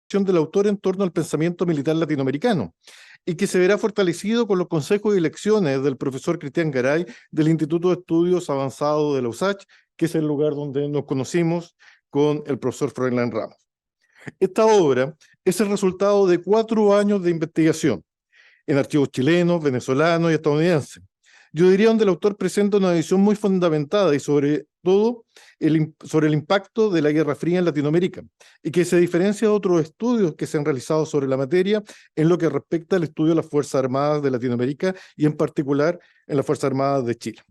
del autor en torno al pensamiento militar latinoamericano y que se verá fortalecido con los consejos y lecciones del profesor Cristian Garay del Instituto de Estudios Avanzados de la USACH, que es el lugar donde nos conocimos con el profesor Froilán Ramos. Esta obra es el resultado de 4 años de investigación en archivos chilenos, venezolanos y estadounidenses. Yo diría donde el autor presenta una visión muy fundamentada y sobre todo sobre el impacto de la Guerra Fría en Latinoamérica y que se diferencia de otros estudios que se han realizado sobre la materia en lo que respecta al estudio de las Fuerzas Armadas de Latinoamérica y en particular en las Fuerzas Armadas de Chile.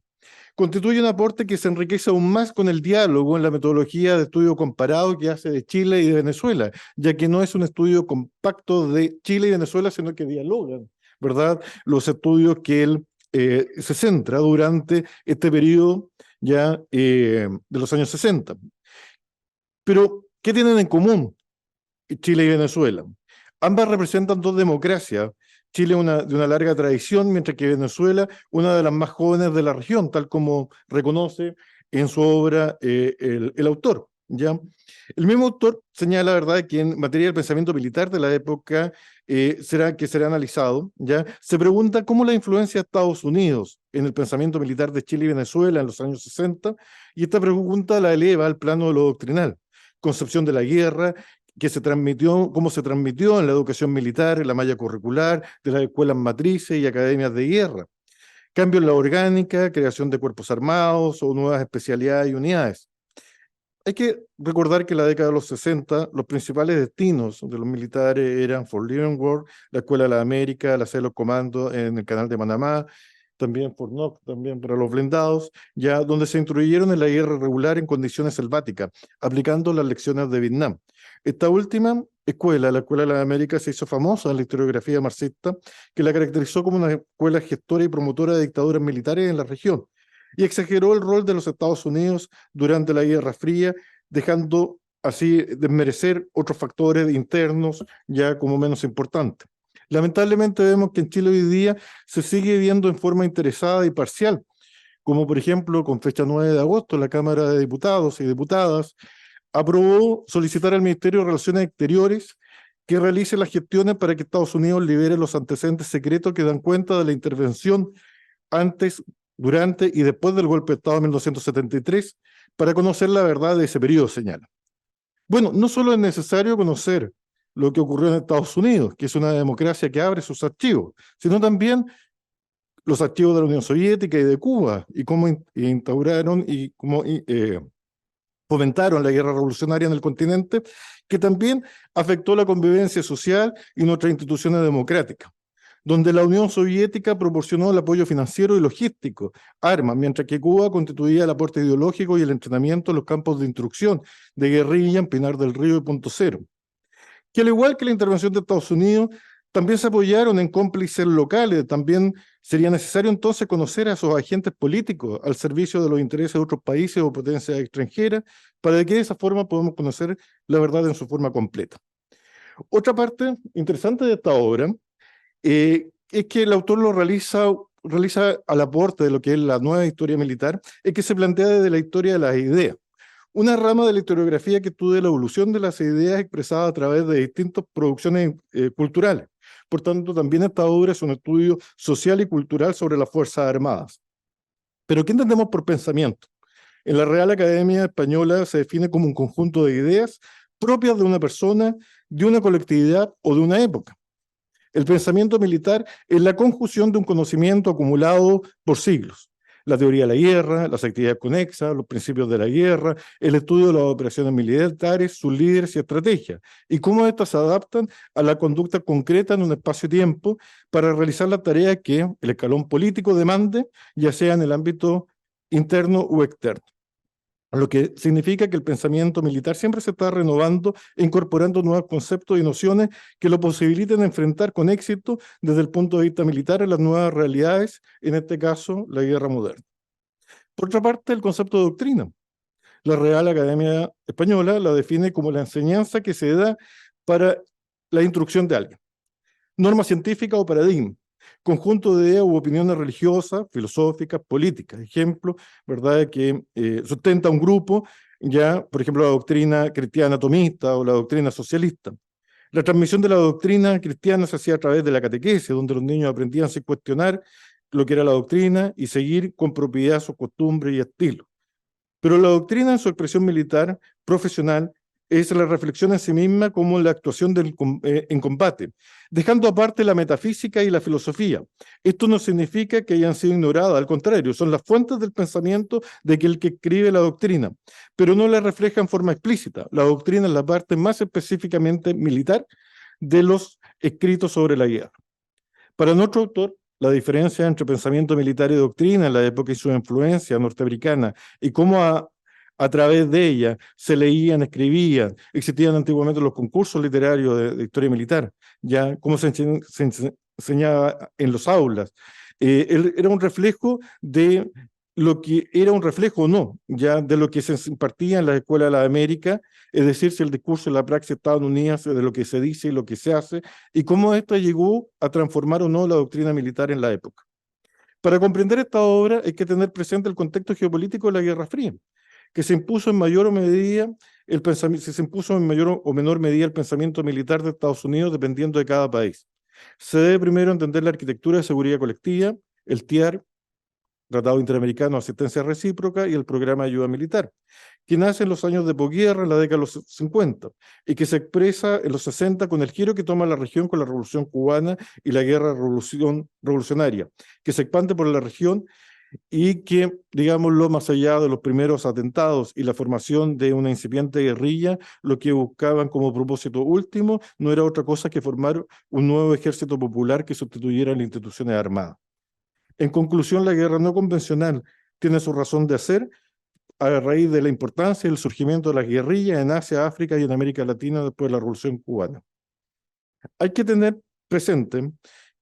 Constituye un aporte que se enriquece aún más con el diálogo en la metodología de estudio comparado que hace de Chile y de Venezuela, ya que no es un estudio compacto de Chile y Venezuela, sino que dialogan, ¿verdad?, los estudios que él se centra durante este periodo ya de los años 60. Pero, ¿qué tienen en común Chile y Venezuela? Ambas representan dos democracias. Chile de una larga tradición, mientras que Venezuela una de las más jóvenes de la región, tal como reconoce en su obra el autor, ¿ya? El mismo autor señala, ¿verdad?, que en materia del pensamiento militar de la época será analizado, ¿ya? Se pregunta cómo la influencia de Estados Unidos en el pensamiento militar de Chile y Venezuela en los años 60, y esta pregunta la eleva al plano de lo doctrinal. Concepción de la guerra, cómo se transmitió en la educación militar, en la malla curricular, de las escuelas matrices y academias de guerra. Cambio en la orgánica, creación de cuerpos armados o nuevas especialidades y unidades. Hay que recordar que en la década de los 60, los principales destinos de los militares eran Fort Leavenworth, la Escuela de la América, la sede de los comandos en el canal de Panamá, también Fort Knox, también para los blindados, ya donde se instruyeron en la guerra regular en condiciones selváticas, aplicando las lecciones de Vietnam. Esta última escuela, la Escuela de la América, se hizo famosa en la historiografía marxista, que la caracterizó como una escuela gestora y promotora de dictaduras militares en la región, y exageró el rol de los Estados Unidos durante la Guerra Fría, dejando así desmerecer otros factores internos ya como menos importantes. Lamentablemente vemos que en Chile hoy día se sigue viendo en forma interesada y parcial, como por ejemplo con fecha 9 de agosto la Cámara de Diputados y Diputadas aprobó solicitar al Ministerio de Relaciones Exteriores que realice las gestiones para que Estados Unidos libere los antecedentes secretos que dan cuenta de la intervención antes, durante y después del golpe de Estado de 1973 para conocer la verdad de ese periodo, señala. Bueno, no solo es necesario conocer lo que ocurrió en Estados Unidos, que es una democracia que abre sus archivos, sino también los archivos de la Unión Soviética y de Cuba, y cómo instauraron y cómo fomentaron la guerra revolucionaria en el continente, que también afectó la convivencia social y nuestras instituciones democráticas, donde la Unión Soviética proporcionó el apoyo financiero y logístico, armas, mientras que Cuba constituía el aporte ideológico y el entrenamiento en los campos de instrucción de guerrilla en Pinar del Río y Punto Cero, que al igual que la intervención de Estados Unidos, también se apoyaron en cómplices locales. También sería necesario entonces conocer a esos agentes políticos al servicio de los intereses de otros países o potencias extranjeras, para que de esa forma podamos conocer la verdad en su forma completa. Otra parte interesante de esta obra es que el autor realiza al aporte de lo que es la nueva historia militar, es que se plantea desde la historia de las ideas, una rama de la historiografía que estudia la evolución de las ideas expresadas a través de distintas producciones culturales. Por tanto, también esta obra es un estudio social y cultural sobre las Fuerzas Armadas. Pero, ¿qué entendemos por pensamiento? En la Real Academia Española se define como un conjunto de ideas propias de una persona, de una colectividad o de una época. El pensamiento militar es la conjunción de un conocimiento acumulado por siglos. La teoría de la guerra, las actividades conexas, los principios de la guerra, el estudio de las operaciones militares, sus líderes y estrategias, y cómo éstas se adaptan a la conducta concreta en un espacio-tiempo para realizar la tarea que el escalón político demande, ya sea en el ámbito interno u externo. Lo que significa que el pensamiento militar siempre se está renovando e incorporando nuevos conceptos y nociones que lo posibiliten enfrentar con éxito desde el punto de vista militar a las nuevas realidades, en este caso, la guerra moderna. Por otra parte, el concepto de doctrina. La Real Academia Española la define como la enseñanza que se da para la instrucción de alguien. Norma científica o paradigma. Conjunto de ideas u opiniones religiosas, filosóficas, políticas. Ejemplo, ¿verdad?, que sustenta un grupo, ya, por ejemplo, la doctrina cristiana atomista o la doctrina socialista. La transmisión de la doctrina cristiana se hacía a través de la catequesis, donde los niños aprendían sin cuestionar lo que era la doctrina y seguir con propiedad sus costumbres y estilos. Pero la doctrina en su expresión militar, profesional, es la reflexión en sí misma como la actuación en combate, dejando aparte la metafísica y la filosofía. Esto no significa que hayan sido ignoradas, al contrario, son las fuentes del pensamiento de aquel que escribe la doctrina, pero no la refleja en forma explícita. La doctrina es la parte más específicamente militar de los escritos sobre la guerra. Para nuestro autor, la diferencia entre pensamiento militar y doctrina en la época y su influencia norteamericana y cómo a través de ella se leían, escribían, existían antiguamente los concursos literarios de historia militar, ya cómo se enseñaba en los aulas. Era un reflejo de lo que era un reflejo o no, ya de lo que se impartía en la Escuela de la América, es decir, si el discurso y la praxis estaban unidas de lo que se dice y lo que se hace, y cómo esto llegó a transformar o no la doctrina militar en la época. Para comprender esta obra hay que tener presente el contexto geopolítico de la Guerra Fría, que se impuso en mayor o medida el pensamiento, se impuso en mayor o menor medida el pensamiento militar de Estados Unidos dependiendo de cada país. Se debe primero entender la arquitectura de seguridad colectiva, el TIAR, Tratado Interamericano de Asistencia Recíproca, y el Programa de Ayuda Militar, que nace en los años de posguerra, en la década de los 50, y que se expresa en los 60 con el giro que toma la región con la Revolución Cubana y la Guerra Revolucionaria, que se expande por la región y que, digámoslo, más allá de los primeros atentados y la formación de una incipiente guerrilla, lo que buscaban como propósito último no era otra cosa que formar un nuevo ejército popular que sustituyera a las instituciones armadas. En conclusión, la guerra no convencional tiene su razón de hacer a raíz de la importancia del surgimiento de las guerrillas en Asia, África y en América Latina después de la Revolución Cubana. Hay que tener presente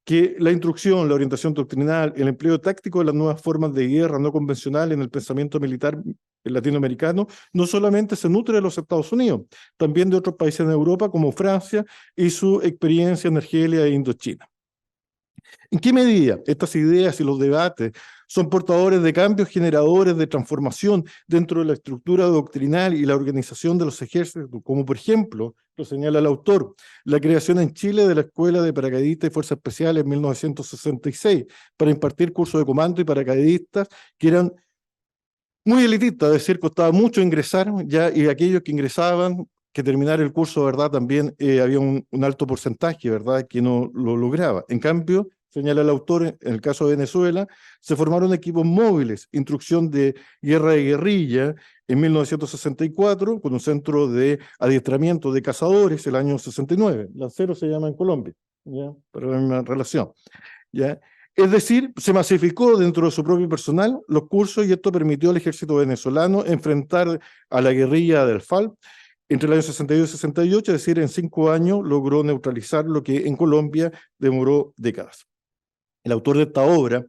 que la instrucción, la orientación doctrinal, el empleo táctico de las nuevas formas de guerra no convencional en el pensamiento militar latinoamericano no solamente se nutre de los Estados Unidos, también de otros países de Europa como Francia y su experiencia en Argelia e Indochina. ¿En qué medida estas ideas y los debates son portadores de cambios generadores de transformación dentro de la estructura doctrinal y la organización de los ejércitos, como por ejemplo, lo señala el autor, la creación en Chile de la Escuela de Paracaidistas y Fuerzas Especiales en 1966 para impartir cursos de comando y paracaidistas que eran muy elitistas, es decir, costaba mucho ingresar, ya, y aquellos que ingresaban, que terminar el curso, ¿verdad? También había un alto porcentaje, ¿verdad?, que no lo lograba. En cambio, señala el autor, en el caso de Venezuela, se formaron equipos móviles, instrucción de guerra y guerrilla en 1964, con un centro de adiestramiento de cazadores el año 69. Lancero se llama en Colombia, ¿ya? Para la misma relación, ¿ya? Es decir, se masificó dentro de su propio personal los cursos y esto permitió al ejército venezolano enfrentar a la guerrilla del FARC entre el año 62 y 68, es decir, en 5 años logró neutralizar lo que en Colombia demoró décadas. El autor de esta obra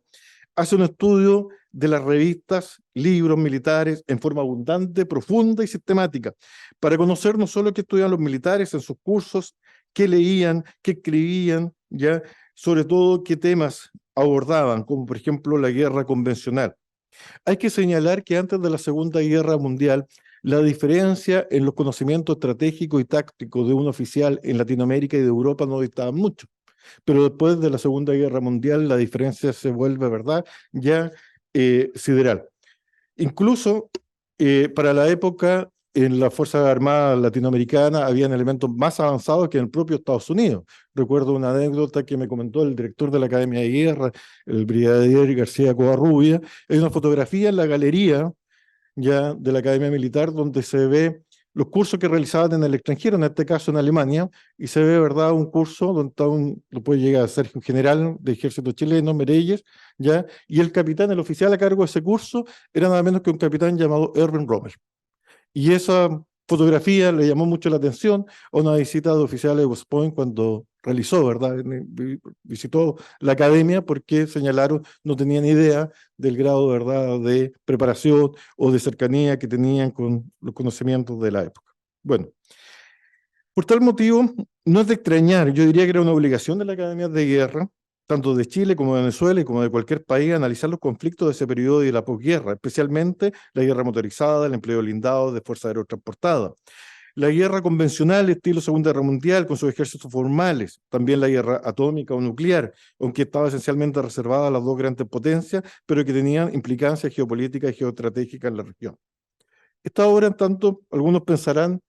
hace un estudio de las revistas, libros militares en forma abundante, profunda y sistemática, para conocer no solo qué estudiaban los militares en sus cursos, qué leían, qué escribían, ya, sobre todo qué temas abordaban, como por ejemplo la guerra convencional. Hay que señalar que antes de la Segunda Guerra Mundial, la diferencia en los conocimientos estratégicos y tácticos de un oficial en Latinoamérica y de Europa no distaba mucho. Pero después de la Segunda Guerra Mundial, la diferencia se vuelve, ¿verdad?, ya sideral. Incluso para la época, en las Fuerzas Armadas latinoamericanas habían elementos más avanzados que en el propio Estados Unidos. Recuerdo una anécdota que me comentó el director de la Academia de Guerra, el brigadier García Covarrubia. Hay una fotografía en la galería ya de la Academia Militar donde se ve los cursos que realizaban en el extranjero, en este caso en Alemania, y se ve, ¿verdad?, un curso donde está lo puede llegar a ser un general de ejército chileno, Mereyes, ¿ya? Y el capitán, el oficial a cargo de ese curso, era nada menos que un capitán llamado Erwin Rommel. Y esa fotografía le llamó mucho la atención a una visita de oficiales de West Point cuando realizó, ¿verdad? Visitó la academia porque señalaron no tenían idea del grado, ¿verdad?, de preparación o de cercanía que tenían con los conocimientos de la época. Bueno, por tal motivo, no es de extrañar, yo diría que era una obligación de la Academia de Guerra, tanto de Chile como de Venezuela y como de cualquier país, analizar los conflictos de ese periodo y de la posguerra, especialmente la guerra motorizada, el empleo blindado de fuerzas aerotransportadas. La guerra convencional, estilo Segunda Guerra Mundial, con sus ejércitos formales, también la guerra atómica o nuclear, aunque estaba esencialmente reservada a las dos grandes potencias, pero que tenían implicancias geopolíticas y geoestratégicas en la región. Esta obra, en tanto, algunos pensarán,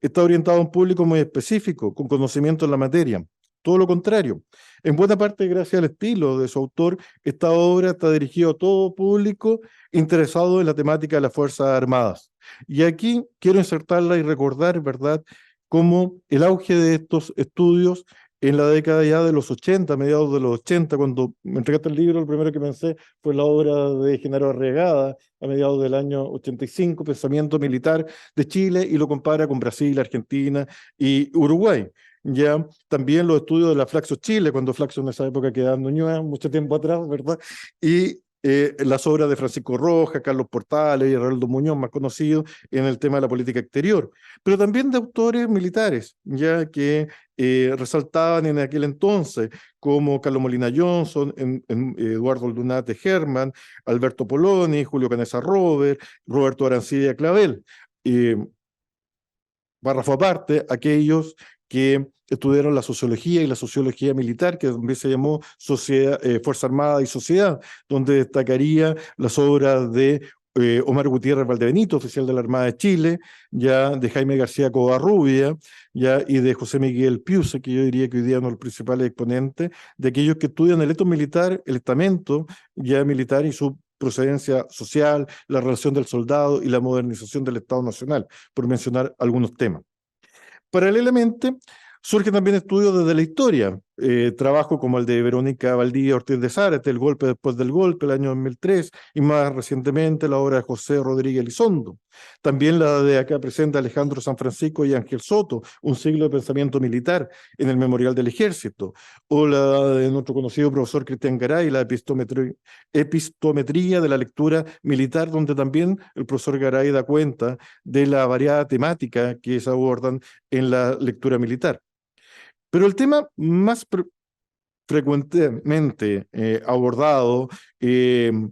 está orientado a un público muy específico, con conocimiento en la materia. Todo lo contrario. En buena parte, gracias al estilo de su autor, esta obra está dirigida a todo público interesado en la temática de las Fuerzas Armadas. Y aquí quiero insertarla y recordar, ¿verdad?, cómo el auge de estos estudios en la década ya de los 80, mediados de los 80, cuando me entregaste el libro, lo primero que pensé fue la obra de Genaro Arriagada, a mediados del año 85, Pensamiento Militar de Chile, y lo compara con Brasil, Argentina y Uruguay. Ya también los estudios de la Flaxo Chile, cuando Flaxo en esa época quedaba en Ñuñoa, mucho tiempo atrás, ¿verdad? Y las obras de Francisco Rojas, Carlos Portales y Arnoldo Muñoz, más conocidos en el tema de la política exterior, pero también de autores militares, ya que resaltaban en aquel entonces, como Carlos Molina Johnson, Eduardo Aldunate Herman, Alberto Poloni, Julio Canesa Robert, Roberto Arancibia Clavel. Párrafo aparte, aquellos que estudiaron la sociología y la sociología militar, que también se llamó Fuerza Armada y Sociedad, donde destacaría las obras de Omar Gutiérrez Valdebenito, oficial de la Armada de Chile, ya de Jaime García Covarrubia, ya y de José Miguel Piuse, que yo diría que hoy día es uno de los principales exponentes de aquellos que estudian el etos militar, el estamento ya militar y su procedencia social, la relación del soldado y la modernización del Estado Nacional, por mencionar algunos temas. Paralelamente, surgen también estudios desde la historia, trabajo como el de Verónica Valdivia Ortiz de Zárate, El golpe después del golpe, el año 2003, y más recientemente la obra de José Rodríguez Elizondo. También la de acá presente Alejandro San Francisco y Ángel Soto, Un siglo de pensamiento militar, en el Memorial del Ejército, o la de nuestro conocido profesor Cristian Garay, la epistometría de la lectura militar, donde también el profesor Garay da cuenta de la variada temática que se abordan en la lectura militar. Pero el tema más frecuentemente abordado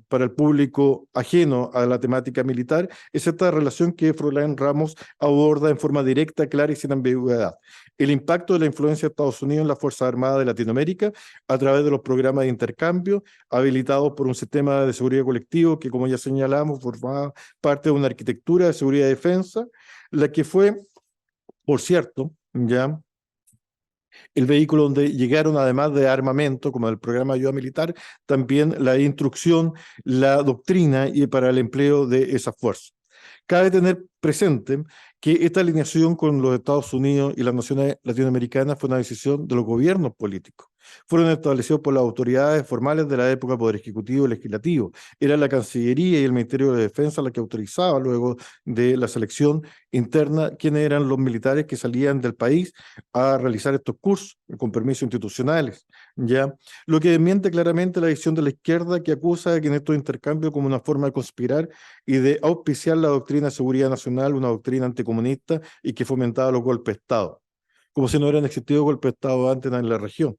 para el público ajeno a la temática militar es esta relación que Froilán Ramos aborda en forma directa, clara y sin ambigüedad. El impacto de la influencia de Estados Unidos en las Fuerzas Armadas de Latinoamérica a través de los programas de intercambio habilitados por un sistema de seguridad colectivo que, como ya señalamos, formaba parte de una arquitectura de seguridad y defensa, la que fue, por cierto, ya el vehículo donde llegaron, además de armamento, como el programa de ayuda militar, también la instrucción, la doctrina y para el empleo de esas fuerzas. Cabe tener presente que esta alineación con los Estados Unidos y las naciones latinoamericanas fue una decisión de los gobiernos políticos. Fueron establecidos por las autoridades formales de la época, Poder Ejecutivo y Legislativo. Era la Cancillería y el Ministerio de Defensa la que autorizaba, luego de la selección interna, quiénes eran los militares que salían del país a realizar estos cursos con permisos institucionales, ¿ya? Lo que desmiente claramente la visión de la izquierda, que acusa de que en estos intercambios como una forma de conspirar y de auspiciar la doctrina de seguridad nacional, una doctrina anticomunista y que fomentaba los golpes de Estado, como si no hubieran existido golpes de Estado antes en la región.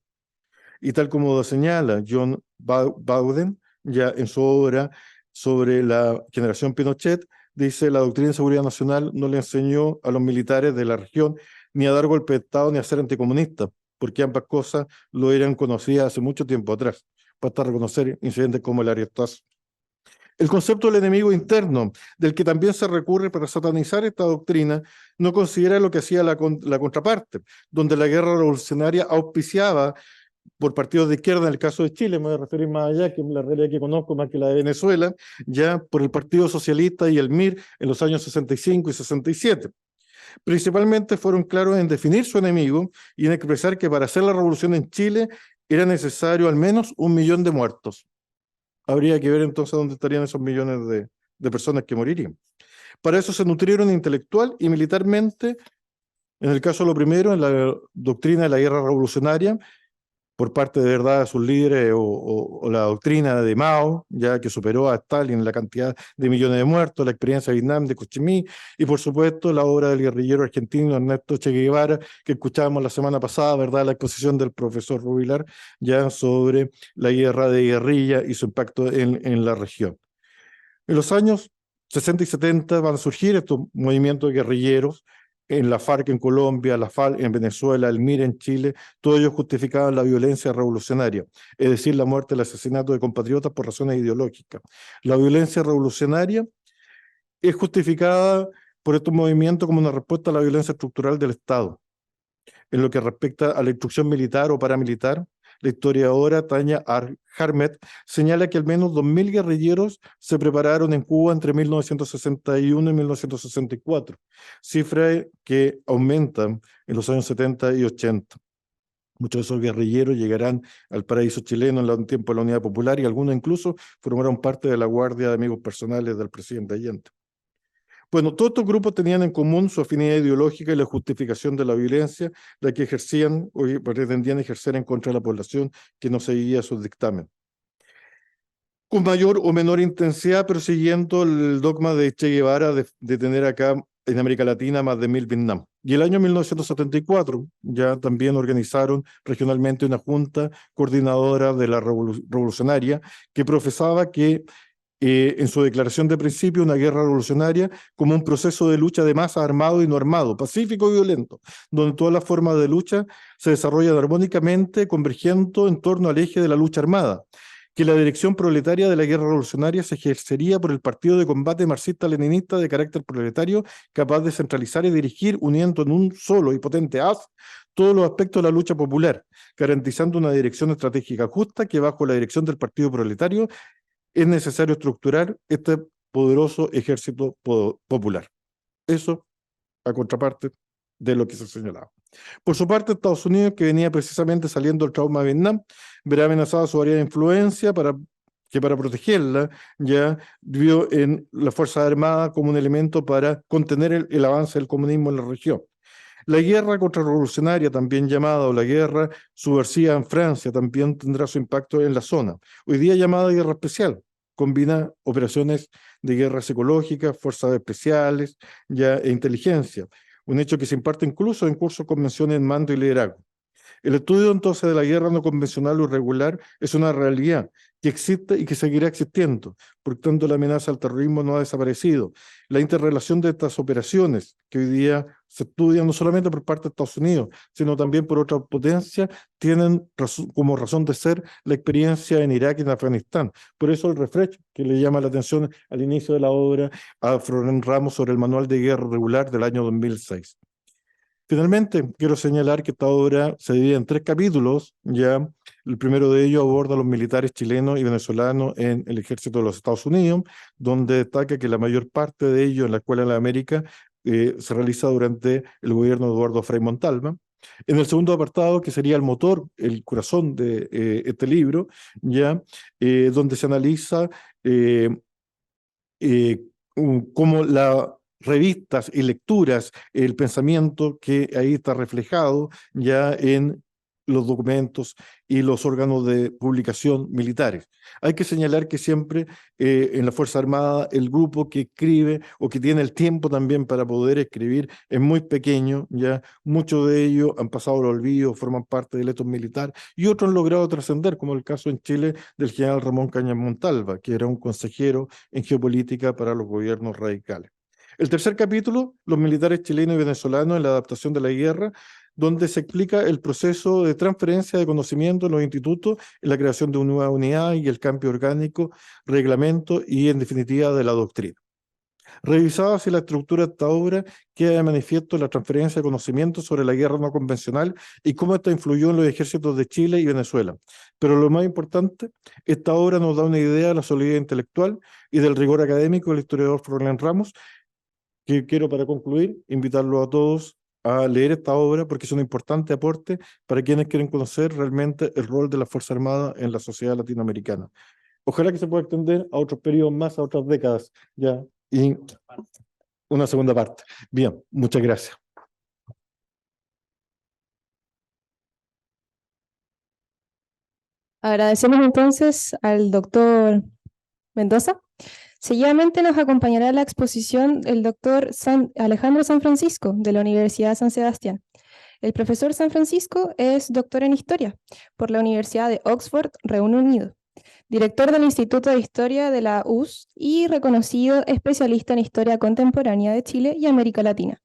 Y tal como señala John Bowden, ya en su obra sobre la generación Pinochet, dice: la doctrina de seguridad nacional no le enseñó a los militares de la región ni a dar golpe de Estado ni a ser anticomunistas, porque ambas cosas lo eran conocidas hace mucho tiempo atrás, para reconocer incidentes como el Ariestazo. El concepto del enemigo interno, del que también se recurre para satanizar esta doctrina, no considera lo que hacía la contraparte, donde la guerra revolucionaria auspiciaba por partidos de izquierda, en el caso de Chile, me voy a referir más allá, que es la realidad que conozco más que la de Venezuela, ya por el Partido Socialista y el MIR en los años 65 y 67. Principalmente fueron claros en definir su enemigo y en expresar que para hacer la revolución en Chile era necesario al menos 1 millón de muertos. Habría que ver entonces dónde estarían esos millones de personas que morirían. Para eso se nutrieron intelectual y militarmente, en el caso de lo primero, en la doctrina de la guerra revolucionaria, por parte de verdad de sus líderes o la doctrina de Mao, ya que superó a Stalin en la cantidad de millones de muertos, la experiencia de Vietnam de Ho Chi Minh y por supuesto la obra del guerrillero argentino Ernesto Che Guevara, que escuchábamos la semana pasada, ¿verdad? La exposición del profesor Rubilar ya sobre la guerra de guerrilla y su impacto en la región. En los años 60 y 70 van a surgir estos movimientos guerrilleros en la FARC en Colombia, la FARC en Venezuela, el MIR en Chile, todos ellos justificaban la violencia revolucionaria, es decir, la muerte, el asesinato de compatriotas por razones ideológicas. La violencia revolucionaria es justificada por estos movimientos como una respuesta a la violencia estructural del Estado. En lo que respecta a la instrucción militar o paramilitar, la historiadora Tania Harmet señala que al menos 2.000 guerrilleros se prepararon en Cuba entre 1961 y 1964, cifra que aumenta en los años 70 y 80. Muchos de esos guerrilleros llegarán al paraíso chileno en el tiempo de la Unidad Popular y algunos incluso formaron parte de la guardia de amigos personales del presidente Allende. Bueno, todos estos grupos tenían en común su afinidad ideológica y la justificación de la violencia, la que ejercían o pretendían ejercer en contra de la población que no seguía sus dictámenes. Con mayor o menor intensidad, pero siguiendo el dogma de Che Guevara de tener acá en América Latina más de 1.000 Vietnam. Y el año 1974 ya también organizaron regionalmente una junta coordinadora de la revolucionaria que profesaba que en su declaración de principio, una guerra revolucionaria como un proceso de lucha de masa armado y no armado, pacífico y violento, donde todas las formas de lucha se desarrollan armónicamente, convergiendo en torno al eje de la lucha armada, que la dirección proletaria de la guerra revolucionaria se ejercería por el partido de combate marxista-leninista de carácter proletario, capaz de centralizar y dirigir, uniendo en un solo y potente haz todos los aspectos de la lucha popular, garantizando una dirección estratégica justa que bajo la dirección del partido proletario es necesario estructurar este poderoso ejército popular. Eso a contraparte de lo que se señalaba. Por su parte, Estados Unidos, que venía precisamente saliendo del trauma de Vietnam, verá amenazada su área de influencia para protegerla, ya vio en las Fuerzas Armadas como un elemento para contener el avance del comunismo en la región. La guerra contrarrevolucionaria, también llamada, o la guerra subversiva en Francia, también tendrá su impacto en la zona. Hoy día llamada guerra especial, combina operaciones de guerra psicológicas, fuerzas especiales e inteligencia, un hecho que se imparte incluso en cursos con mención en mando y liderazgo. El estudio entonces de la guerra no convencional o irregular es una realidad que existe y que seguirá existiendo. Por tanto, la amenaza al terrorismo no ha desaparecido. La interrelación de estas operaciones que hoy día se estudian no solamente por parte de Estados Unidos, sino también por otras potencias, tienen como razón de ser la experiencia en Irak y en Afganistán. Por eso el refresh que le llama la atención al inicio de la obra a Florent Ramos sobre el Manual de Guerra Regular del año 2006. Finalmente, quiero señalar que esta obra se divide en 3 capítulos, ya. El primero de ellos aborda a los militares chilenos y venezolanos en el ejército de los Estados Unidos, donde destaca que la mayor parte de ellos en la Escuela de la América se realiza durante el gobierno de Eduardo Frei Montalva. En el segundo apartado, que sería el motor, el corazón de este libro, ya, donde se analiza cómo las revistas y lecturas, el pensamiento que ahí está reflejado ya en los documentos y los órganos de publicación militares. Hay que señalar que siempre en la Fuerza Armada el grupo que escribe o que tiene el tiempo también para poder escribir es muy pequeño, ya muchos de ellos han pasado al olvido, forman parte del etos militar y otros han logrado trascender, como el caso en Chile del general Ramón Cañas Montalva, que era un consejero en geopolítica para los gobiernos radicales. El tercer capítulo, los militares chilenos y venezolanos en la adaptación de la guerra, donde se explica el proceso de transferencia de conocimiento en los institutos, en la creación de una nueva unidad y el cambio orgánico, reglamento y, en definitiva, de la doctrina. Revisada así la estructura de esta obra, queda de manifiesto la transferencia de conocimiento sobre la guerra no convencional y cómo esta influyó en los ejércitos de Chile y Venezuela. Pero lo más importante, esta obra nos da una idea de la solidez intelectual y del rigor académico del historiador Florent Ramos, que quiero, para concluir, invitarlo a todos a leer esta obra porque es un importante aporte para quienes quieren conocer realmente el rol de la Fuerza Armada en la sociedad latinoamericana. Ojalá que se pueda extender a otros periodos más, a otras décadas, ya, y una segunda parte. Bien, muchas gracias. Agradecemos entonces al doctor Mendoza. Seguidamente nos acompañará la exposición el doctor Alejandro San Francisco, de la Universidad San Sebastián. El profesor San Francisco es doctor en Historia por la Universidad de Oxford, Reino Unido, director del Instituto de Historia de la US y reconocido especialista en Historia Contemporánea de Chile y América Latina.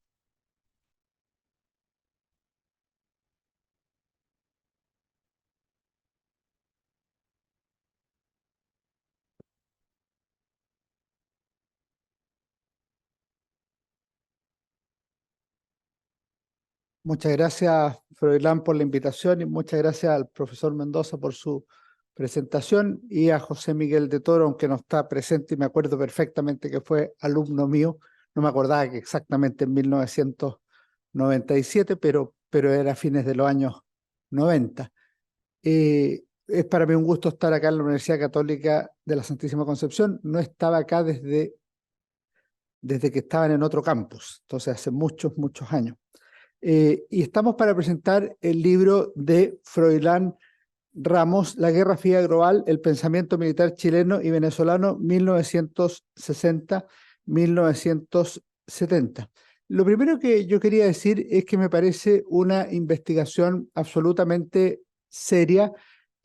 Muchas gracias, Froilán, por la invitación y muchas gracias al profesor Mendoza por su presentación y a José Miguel de Toro, aunque no está presente y me acuerdo perfectamente que fue alumno mío. No me acordaba que exactamente en 1997, pero era a fines de los años 90. Es para mí un gusto estar acá en la Universidad Católica de la Santísima Concepción. No estaba acá desde que estaban en otro campus, entonces hace muchos, muchos años. Y estamos para presentar el libro de Froilán Ramos, La Guerra Fría Global, el pensamiento militar chileno y venezolano 1960-1970. Lo primero que yo quería decir es que me parece una investigación absolutamente seria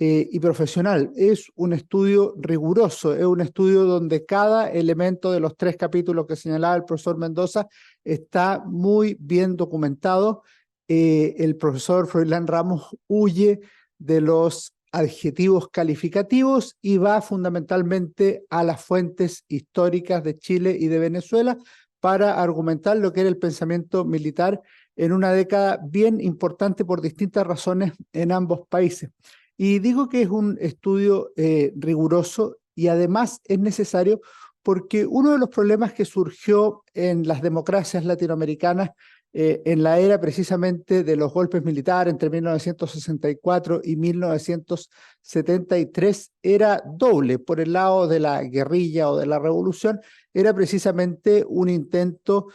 y profesional. Es un estudio riguroso, es un estudio donde cada elemento de los 3 capítulos que señalaba el profesor Mendoza está muy bien documentado. El profesor Froilán Ramos huye de los adjetivos calificativos y va fundamentalmente a las fuentes históricas de Chile y de Venezuela para argumentar lo que era el pensamiento militar en una década bien importante por distintas razones en ambos países. Y digo que es un estudio riguroso y además es necesario porque uno de los problemas que surgió en las democracias latinoamericanas en la era precisamente de los golpes militares entre 1964 y 1973 era doble. Por el lado de la guerrilla o de la revolución, era precisamente un intento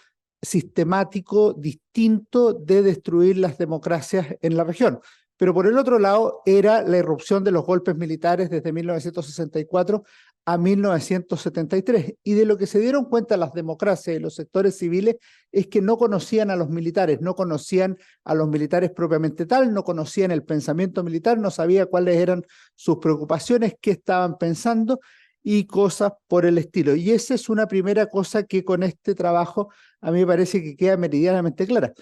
sistemático, distinto de destruir las democracias en la región. Pero por el otro lado era la irrupción de los golpes militares desde 1964 a 1973. Y de lo que se dieron cuenta las democracias y los sectores civiles es que no conocían a los militares, no conocían a los militares propiamente tal, no conocían el pensamiento militar, no sabían cuáles eran sus preocupaciones, qué estaban pensando y cosas por el estilo. Y esa es una primera cosa que con este trabajo a mí me parece que queda meridianamente clara.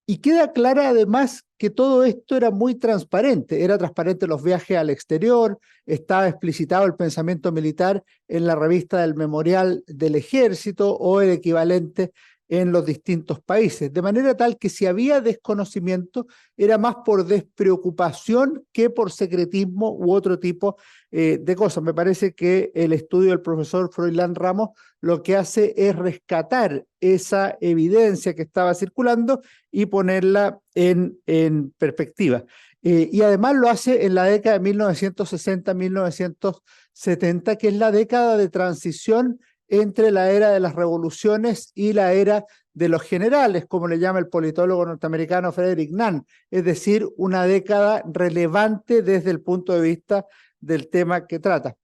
Y queda clara además que todo esto era muy transparente. Era transparente los viajes al exterior, estaba explicitado el pensamiento militar en la revista del Memorial del Ejército o el equivalente en los distintos países. De manera tal que si había desconocimiento era más por despreocupación que por secretismo u otro tipo de cosas. Me parece que el estudio del profesor Froilán Ramos lo que hace es rescatar esa evidencia que estaba circulando y ponerla en perspectiva. Y además lo hace en la década de 1960-1970, que es la década de transición entre la era de las revoluciones y la era de los generales, como le llama el politólogo norteamericano Frederick Nunn, es decir, una década relevante desde el punto de vista del tema que trata.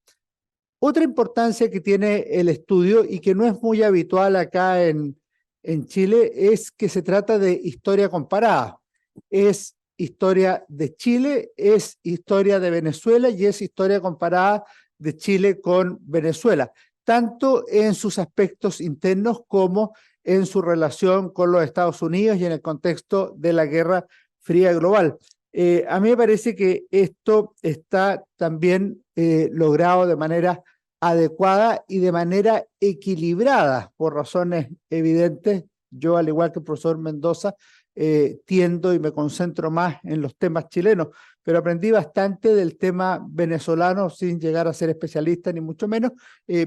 Otra importancia que tiene el estudio y que no es muy habitual acá en Chile es que se trata de historia comparada. Es historia de Chile, es historia de Venezuela y es historia comparada de Chile con Venezuela, tanto en sus aspectos internos como en su relación con los Estados Unidos y en el contexto de la Guerra Fría Global. A mí me parece que esto está también logrado de manera adecuada y de manera equilibrada por razones evidentes. Yo, al igual que el profesor Mendoza, tiendo y me concentro más en los temas chilenos, pero aprendí bastante del tema venezolano sin llegar a ser especialista ni mucho menos,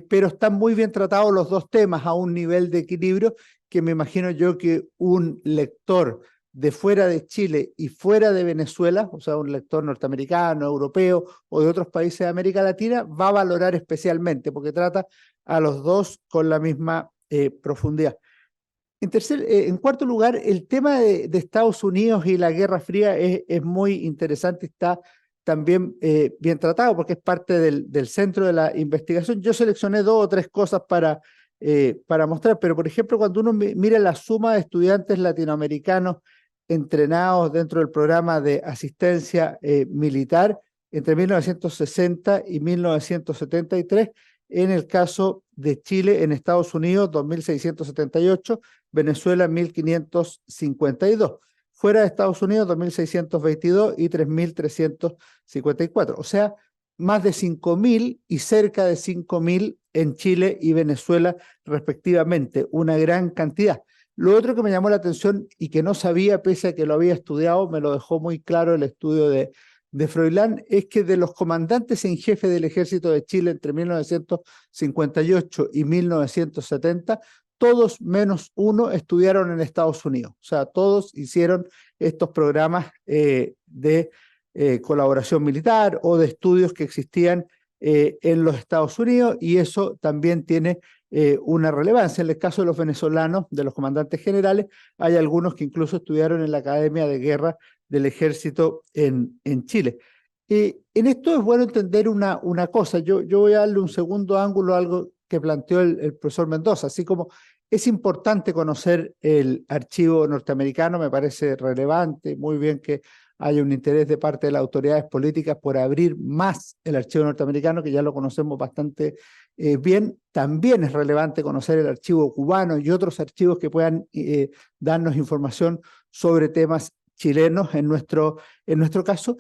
pero están muy bien tratados los dos temas a un nivel de equilibrio que me imagino yo que un lector de fuera de Chile y fuera de Venezuela, o sea, un lector norteamericano, europeo o de otros países de América Latina, va a valorar especialmente porque trata a los dos con la misma profundidad. En cuarto lugar, el tema de Estados Unidos y la Guerra Fría es muy interesante, está también bien tratado porque es parte del centro de la investigación. Yo seleccioné 2 o 3 cosas para mostrar, pero por ejemplo, cuando uno mira la suma de estudiantes latinoamericanos entrenados dentro del programa de asistencia militar entre 1960 y 1973, en el caso de Chile, en Estados Unidos, 2.678, Venezuela, 1.552. Fuera de Estados Unidos, 2.622 y 3.354. O sea, más de 5.000 y cerca de 5.000 en Chile y Venezuela, respectivamente. Una gran cantidad. Lo otro que me llamó la atención y que no sabía, pese a que lo había estudiado, me lo dejó muy claro el estudio de Froilán, es que de los comandantes en jefe del Ejército de Chile entre 1958 y 1970, todos menos uno estudiaron en Estados Unidos. O sea, todos hicieron estos programas de colaboración militar o de estudios que existían en los Estados Unidos, y eso también tiene una relevancia. En el caso de los venezolanos, de los comandantes generales, hay algunos que incluso estudiaron en la Academia de Guerra del Ejército en Chile. En esto es bueno entender una cosa. Yo voy a darle un segundo ángulo a algo que planteó el profesor Mendoza. Así como es importante conocer el archivo norteamericano, me parece relevante, muy bien que haya un interés de parte de las autoridades políticas por abrir más el archivo norteamericano, que ya lo conocemos bastante bien. También es relevante conocer el archivo cubano y otros archivos que puedan darnos información sobre temas chilenos en nuestro caso.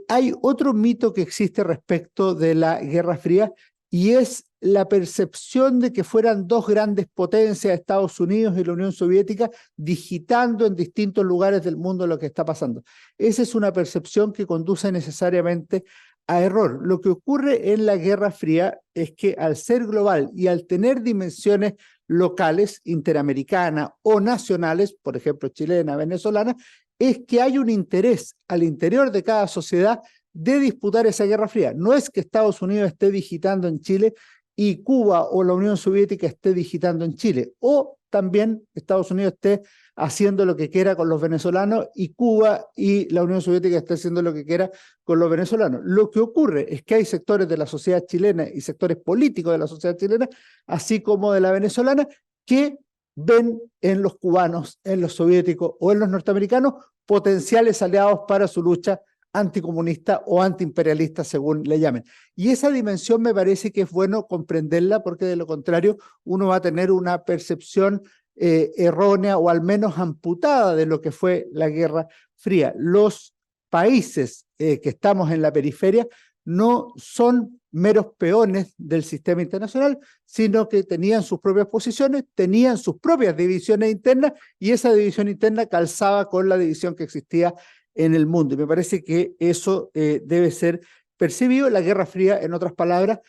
Hay otro mito que existe respecto de la Guerra Fría, y es la percepción de que fueran dos grandes potencias, Estados Unidos y la Unión Soviética, digitando en distintos lugares del mundo lo que está pasando. Esa es una percepción que conduce necesariamente a error. Lo que ocurre en la Guerra Fría es que al ser global y al tener dimensiones locales, interamericanas o nacionales, por ejemplo chilena, venezolana, es que hay un interés al interior de cada sociedad de disputar esa Guerra Fría. No es que Estados Unidos esté digitando en Chile y Cuba o la Unión Soviética esté digitando en Chile, o también Estados Unidos esté haciendo lo que quiera con los venezolanos y Cuba y la Unión Soviética esté haciendo lo que quiera con los venezolanos. Lo que ocurre es que hay sectores de la sociedad chilena y sectores políticos de la sociedad chilena, así como de la venezolana, que ven en los cubanos, en los soviéticos o en los norteamericanos potenciales aliados para su lucha anticomunista o antiimperialista, según le llamen. Y esa dimensión me parece que es bueno comprenderla, porque de lo contrario uno va a tener una percepción errónea o al menos amputada de lo que fue la Guerra Fría. Los países que estamos en la periferia no son meros peones del sistema internacional, sino que tenían sus propias posiciones, tenían sus propias divisiones internas, y esa división interna calzaba con la división que existía en el mundo. Y me parece que eso debe ser percibido. La Guerra Fría, en otras palabras,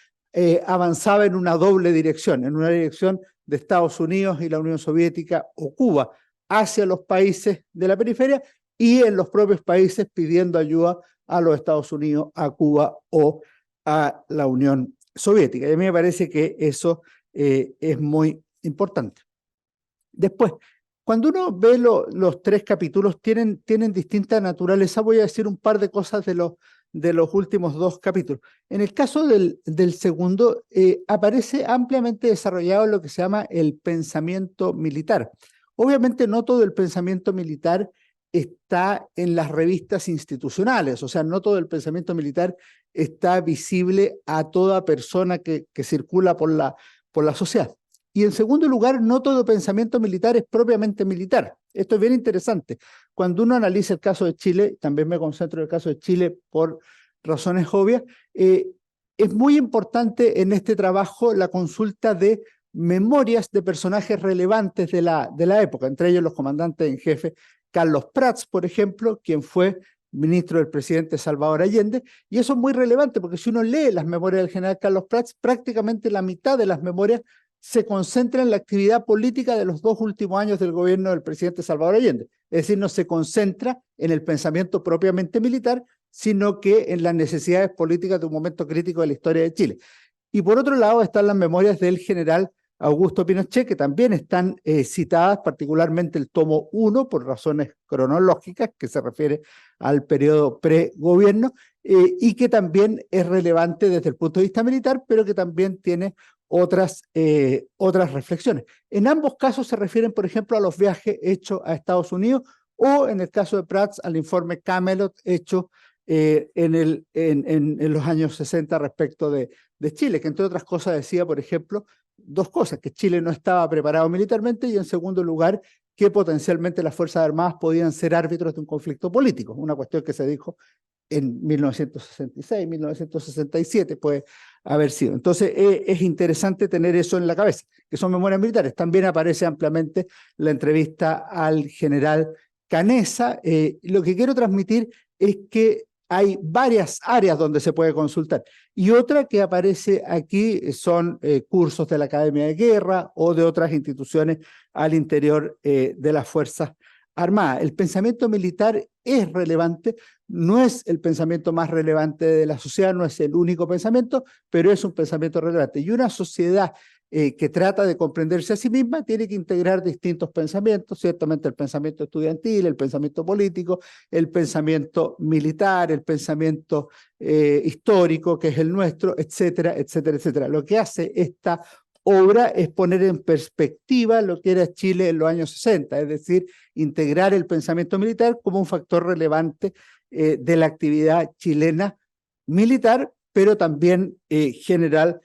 avanzaba en una doble dirección, en una dirección de Estados Unidos y la Unión Soviética o Cuba hacia los países de la periferia, y en los propios países pidiendo ayuda a los Estados Unidos, a Cuba o a la Unión Soviética. Y a mí me parece que eso es muy importante. Después, cuando uno ve los tres capítulos, tienen distinta naturaleza. Voy a decir un par de cosas de los últimos dos capítulos. En el caso del segundo, aparece ampliamente desarrollado lo que se llama el pensamiento militar. Obviamente no todo el pensamiento militar está en las revistas institucionales, o sea, no todo el pensamiento militar está visible a toda persona que circula por la sociedad. Y en segundo lugar, no todo pensamiento militar es propiamente militar. Esto es bien interesante. Cuando uno analiza el caso de Chile, también me concentro en el caso de Chile por razones obvias, es muy importante en este trabajo la consulta de memorias de personajes relevantes de la época, entre ellos los comandantes en jefe Carlos Prats, por ejemplo, quien fue ministro del presidente Salvador Allende, y eso es muy relevante porque si uno lee las memorias del general Carlos Prats, prácticamente la mitad de las memorias se concentra en la actividad política de los 2 últimos años del gobierno del presidente Salvador Allende. Es decir, no se concentra en el pensamiento propiamente militar, sino que en las necesidades políticas de un momento crítico de la historia de Chile. Y por otro lado están las memorias del general Augusto Pinochet, que también están citadas, particularmente el tomo 1, por razones cronológicas, que se refiere al periodo pre-gobierno, y que también es relevante desde el punto de vista militar, pero que también tiene otras reflexiones. En ambos casos se refieren, por ejemplo, a los viajes hechos a Estados Unidos, o en el caso de Prats, al informe Camelot hecho en los años 60 respecto de Chile, que entre otras cosas decía, por ejemplo, dos cosas: que Chile no estaba preparado militarmente, y en segundo lugar, que potencialmente las Fuerzas Armadas podían ser árbitros de un conflicto político, una cuestión que se dijo en 1966, 1967 puede haber sido. Entonces es interesante tener eso en la cabeza, que son memorias militares. También aparece ampliamente la entrevista al general Canessa. Lo que quiero transmitir es que hay varias áreas donde se puede consultar. Y otra que aparece aquí son cursos de la Academia de Guerra o de otras instituciones al interior de las Fuerzas Armadas. El pensamiento militar es relevante, no es el pensamiento más relevante de la sociedad, no es el único pensamiento, pero es un pensamiento relevante. Y una sociedad que trata de comprenderse a sí misma tiene que integrar distintos pensamientos, ciertamente el pensamiento estudiantil, el pensamiento político, el pensamiento militar, el pensamiento histórico, que es el nuestro, etcétera, etcétera, etcétera. Lo que hace esta obra es poner en perspectiva lo que era Chile en los años 60, es decir, integrar el pensamiento militar como un factor relevante de la actividad chilena militar, pero también general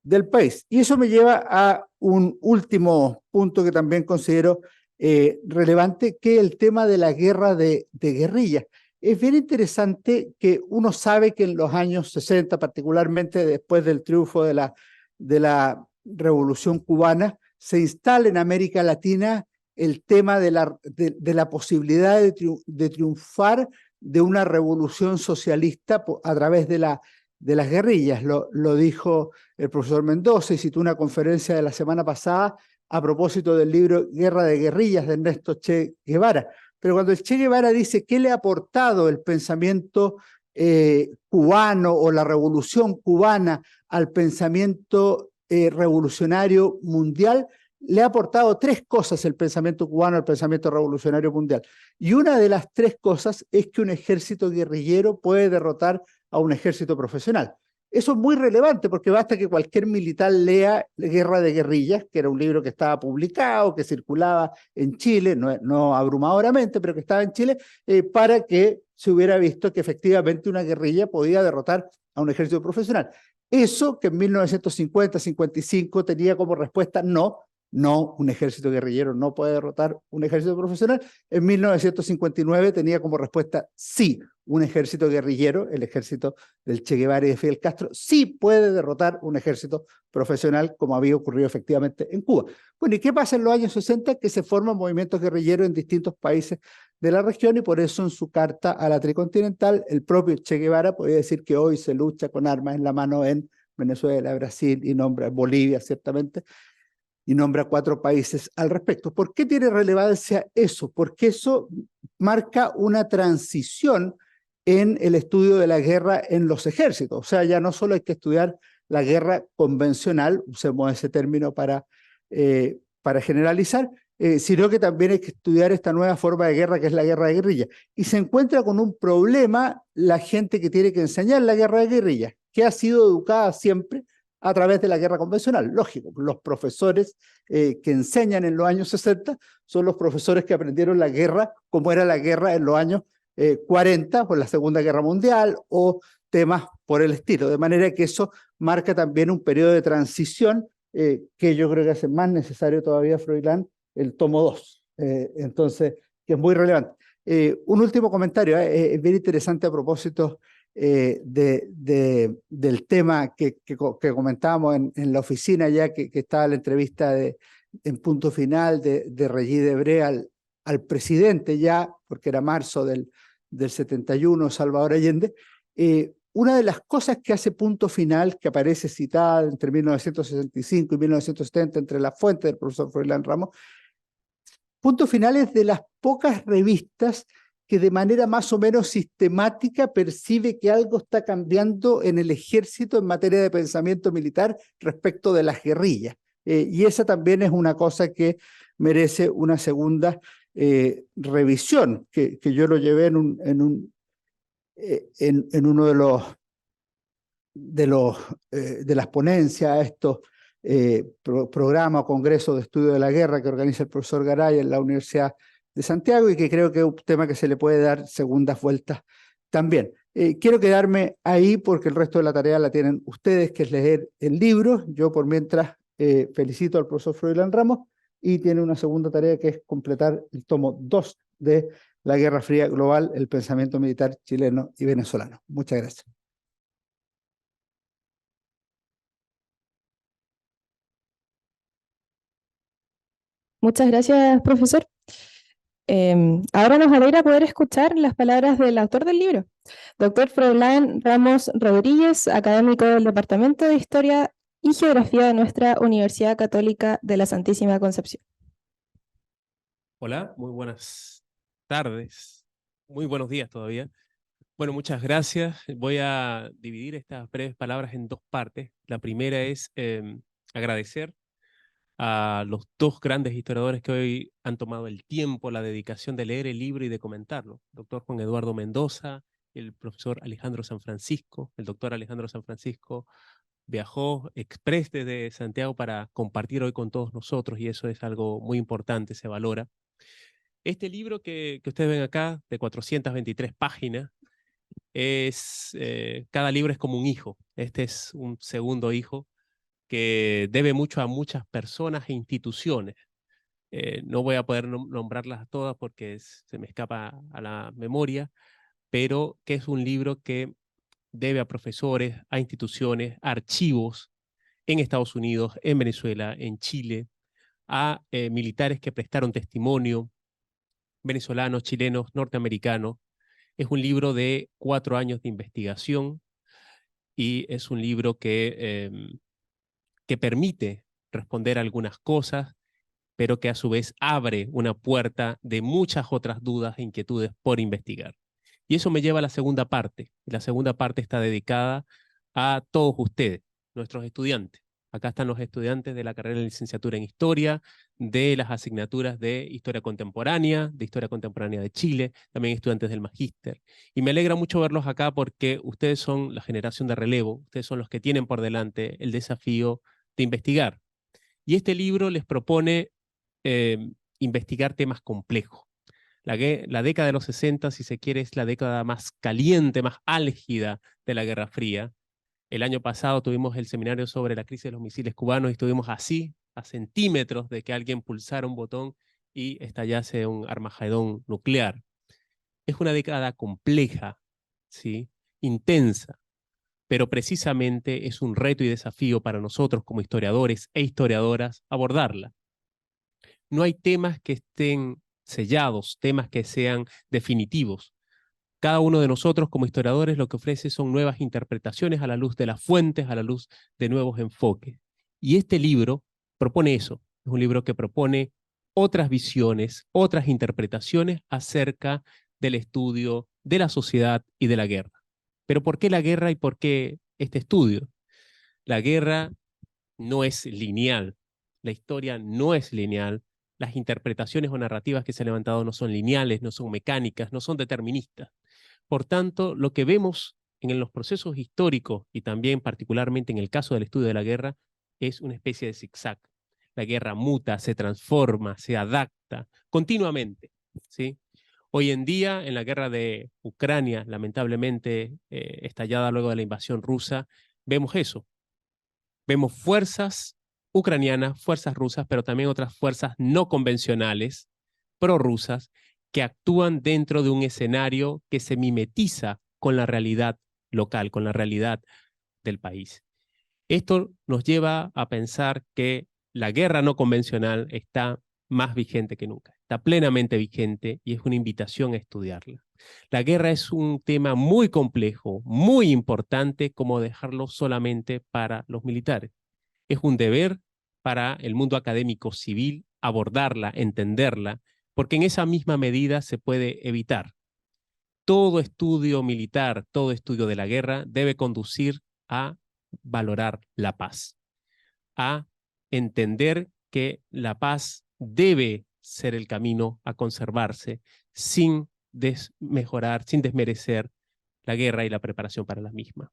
del país. Y eso me lleva a un último punto que también considero relevante, que es el tema de la guerra de guerrillas. Es bien interesante que uno sabe que en los años 60, particularmente después del triunfo de la Revolución Cubana, se instala en América Latina el tema de la posibilidad de triunfar de una revolución socialista a través de las guerrillas. Lo dijo el profesor Mendoza y citó una conferencia de la semana pasada a propósito del libro Guerra de Guerrillas de Ernesto Che Guevara. Pero cuando el Che Guevara dice qué le ha aportado el pensamiento cubano o la revolución cubana al pensamiento revolucionario mundial, le ha aportado tres cosas el pensamiento cubano al pensamiento revolucionario mundial. Y una de las tres cosas es que un ejército guerrillero puede derrotar a un ejército profesional. Eso es muy relevante porque basta que cualquier militar lea Guerra de Guerrillas, que era un libro que estaba publicado, que circulaba en Chile, no abrumadoramente, pero que estaba en Chile, para que se hubiera visto que efectivamente una guerrilla podía derrotar a un ejército profesional. Eso que en 1950-55 tenía como respuesta no, un ejército guerrillero no puede derrotar un ejército profesional. En 1959 tenía como respuesta sí, un ejército guerrillero, el ejército del Che Guevara y de Fidel Castro, sí puede derrotar un ejército profesional, como había ocurrido efectivamente en Cuba. Bueno, ¿y qué pasa en los años 60? Que se forman movimientos guerrilleros en distintos países de la región, y por eso en su carta a la Tricontinental, el propio Che Guevara podía decir que hoy se lucha con armas en la mano en Venezuela, Brasil y nombra Bolivia, ciertamente, y nombra 4 países al respecto. ¿Por qué tiene relevancia eso? Porque eso marca una transición en el estudio de la guerra en los ejércitos. O sea, ya no solo hay que estudiar la guerra convencional, usemos ese término para generalizar, sino que también hay que estudiar esta nueva forma de guerra que es la guerra de guerrilla. Y se encuentra con un problema la gente que tiene que enseñar la guerra de guerrilla, que ha sido educada siempre a través de la guerra convencional. Lógico, los profesores que enseñan en los años 60 son los profesores que aprendieron la guerra como era la guerra en los años 40, por la Segunda Guerra Mundial, o temas por el estilo. De manera que eso marca también un periodo de transición que yo creo que hace más necesario todavía, Froilán, el tomo 2. Entonces, que es muy relevante. Un último comentario, es bien interesante a propósito del tema que comentábamos en la oficina, ya que estaba la entrevista en Punto Final de Regis Debray al presidente ya, porque era marzo del 71, Salvador Allende. Una de las cosas que hace Punto Final, que aparece citada entre 1965 y 1970 entre las fuentes del profesor Froilán Ramos, Punto Final es de las pocas revistas que de manera más o menos sistemática percibe que algo está cambiando en el ejército en materia de pensamiento militar respecto de las guerrillas. Y esa también es una cosa que merece una segunda revisión, que yo lo llevé en uno de las ponencias a estos programa o congreso de estudio de la guerra que organiza el profesor Garay en la Universidad de Santiago, y que creo que es un tema que se le puede dar segundas vueltas también. Quiero quedarme ahí porque el resto de la tarea la tienen ustedes, que es leer el libro. Yo por mientras felicito al profesor Froilán Ramos, y tiene una segunda tarea que es completar el tomo 2 de la Guerra Fría global, el pensamiento militar chileno y venezolano. Muchas gracias. Muchas gracias, profesor. Ahora nos alegra poder escuchar las palabras del autor del libro, doctor Froilán Ramos Rodríguez, académico del Departamento de Historia y Geografía de nuestra Universidad Católica de la Santísima Concepción. Hola, muy buenas tardes, muy buenos días todavía. Bueno, muchas gracias. Voy a dividir estas breves palabras en dos partes. La primera es agradecer a los dos grandes historiadores que hoy han tomado el tiempo, la dedicación de leer el libro y de comentarlo. El doctor Juan Eduardo Mendoza y el profesor Alejandro San Francisco. El doctor Alejandro San Francisco viajó exprés desde Santiago para compartir hoy con todos nosotros y eso es algo muy importante, se valora. Este libro que ustedes ven acá, de 423 páginas, cada libro es como un hijo. Este es un segundo hijo que debe mucho a muchas personas e instituciones. No voy a poder nombrarlas todas porque se me escapa a la memoria, pero que es un libro que debe a profesores, a instituciones, a archivos en Estados Unidos, en Venezuela, en Chile, a militares que prestaron testimonio, venezolanos, chilenos, norteamericanos. Es un libro de 4 años de investigación y es un libro que permite responder algunas cosas, pero que a su vez abre una puerta de muchas otras dudas e inquietudes por investigar. Y eso me lleva a la segunda parte. Y la segunda parte está dedicada a todos ustedes, nuestros estudiantes. Acá están los estudiantes de la carrera de licenciatura en Historia, de las asignaturas de Historia Contemporánea de Chile, también estudiantes del Magíster. Y me alegra mucho verlos acá porque ustedes son la generación de relevo, ustedes son los que tienen por delante el desafío de investigar. Y este libro les propone investigar temas complejos. La década de los 60, si se quiere, es la década más caliente, más álgida de la Guerra Fría. El año pasado tuvimos el seminario sobre la crisis de los misiles cubanos y estuvimos así, a centímetros de que alguien pulsara un botón y estallase un Armagedón nuclear. Es una década compleja, ¿sí? Intensa, pero precisamente es un reto y desafío para nosotros como historiadores e historiadoras abordarla. No hay temas que estén sellados, temas que sean definitivos. Cada uno de nosotros como historiadores lo que ofrece son nuevas interpretaciones a la luz de las fuentes, a la luz de nuevos enfoques. Y este libro propone eso. Es un libro que propone otras visiones, otras interpretaciones acerca del estudio de la sociedad y de la guerra. Pero ¿por qué la guerra y por qué este estudio? La guerra no es lineal, la historia no es lineal, las interpretaciones o narrativas que se han levantado no son lineales, no son mecánicas, no son deterministas. Por tanto, lo que vemos en los procesos históricos y también particularmente en el caso del estudio de la guerra es una especie de zigzag. La guerra muta, se transforma, se adapta continuamente, ¿sí? Hoy en día, en la guerra de Ucrania, lamentablemente estallada luego de la invasión rusa, vemos eso. Vemos fuerzas ucranianas, fuerzas rusas, pero también otras fuerzas no convencionales, prorrusas, que actúan dentro de un escenario que se mimetiza con la realidad local, con la realidad del país. Esto nos lleva a pensar que la guerra no convencional está más vigente que nunca, está plenamente vigente y es una invitación a estudiarla. La guerra es un tema muy complejo, muy importante, como dejarlo solamente para los militares. Es un deber para el mundo académico civil abordarla, entenderla, porque en esa misma medida se puede evitar. Todo estudio militar, todo estudio de la guerra debe conducir a valorar la paz, a entender que la paz debe ser el camino a conservarse sin desmejorar, sin desmerecer la guerra y la preparación para la misma.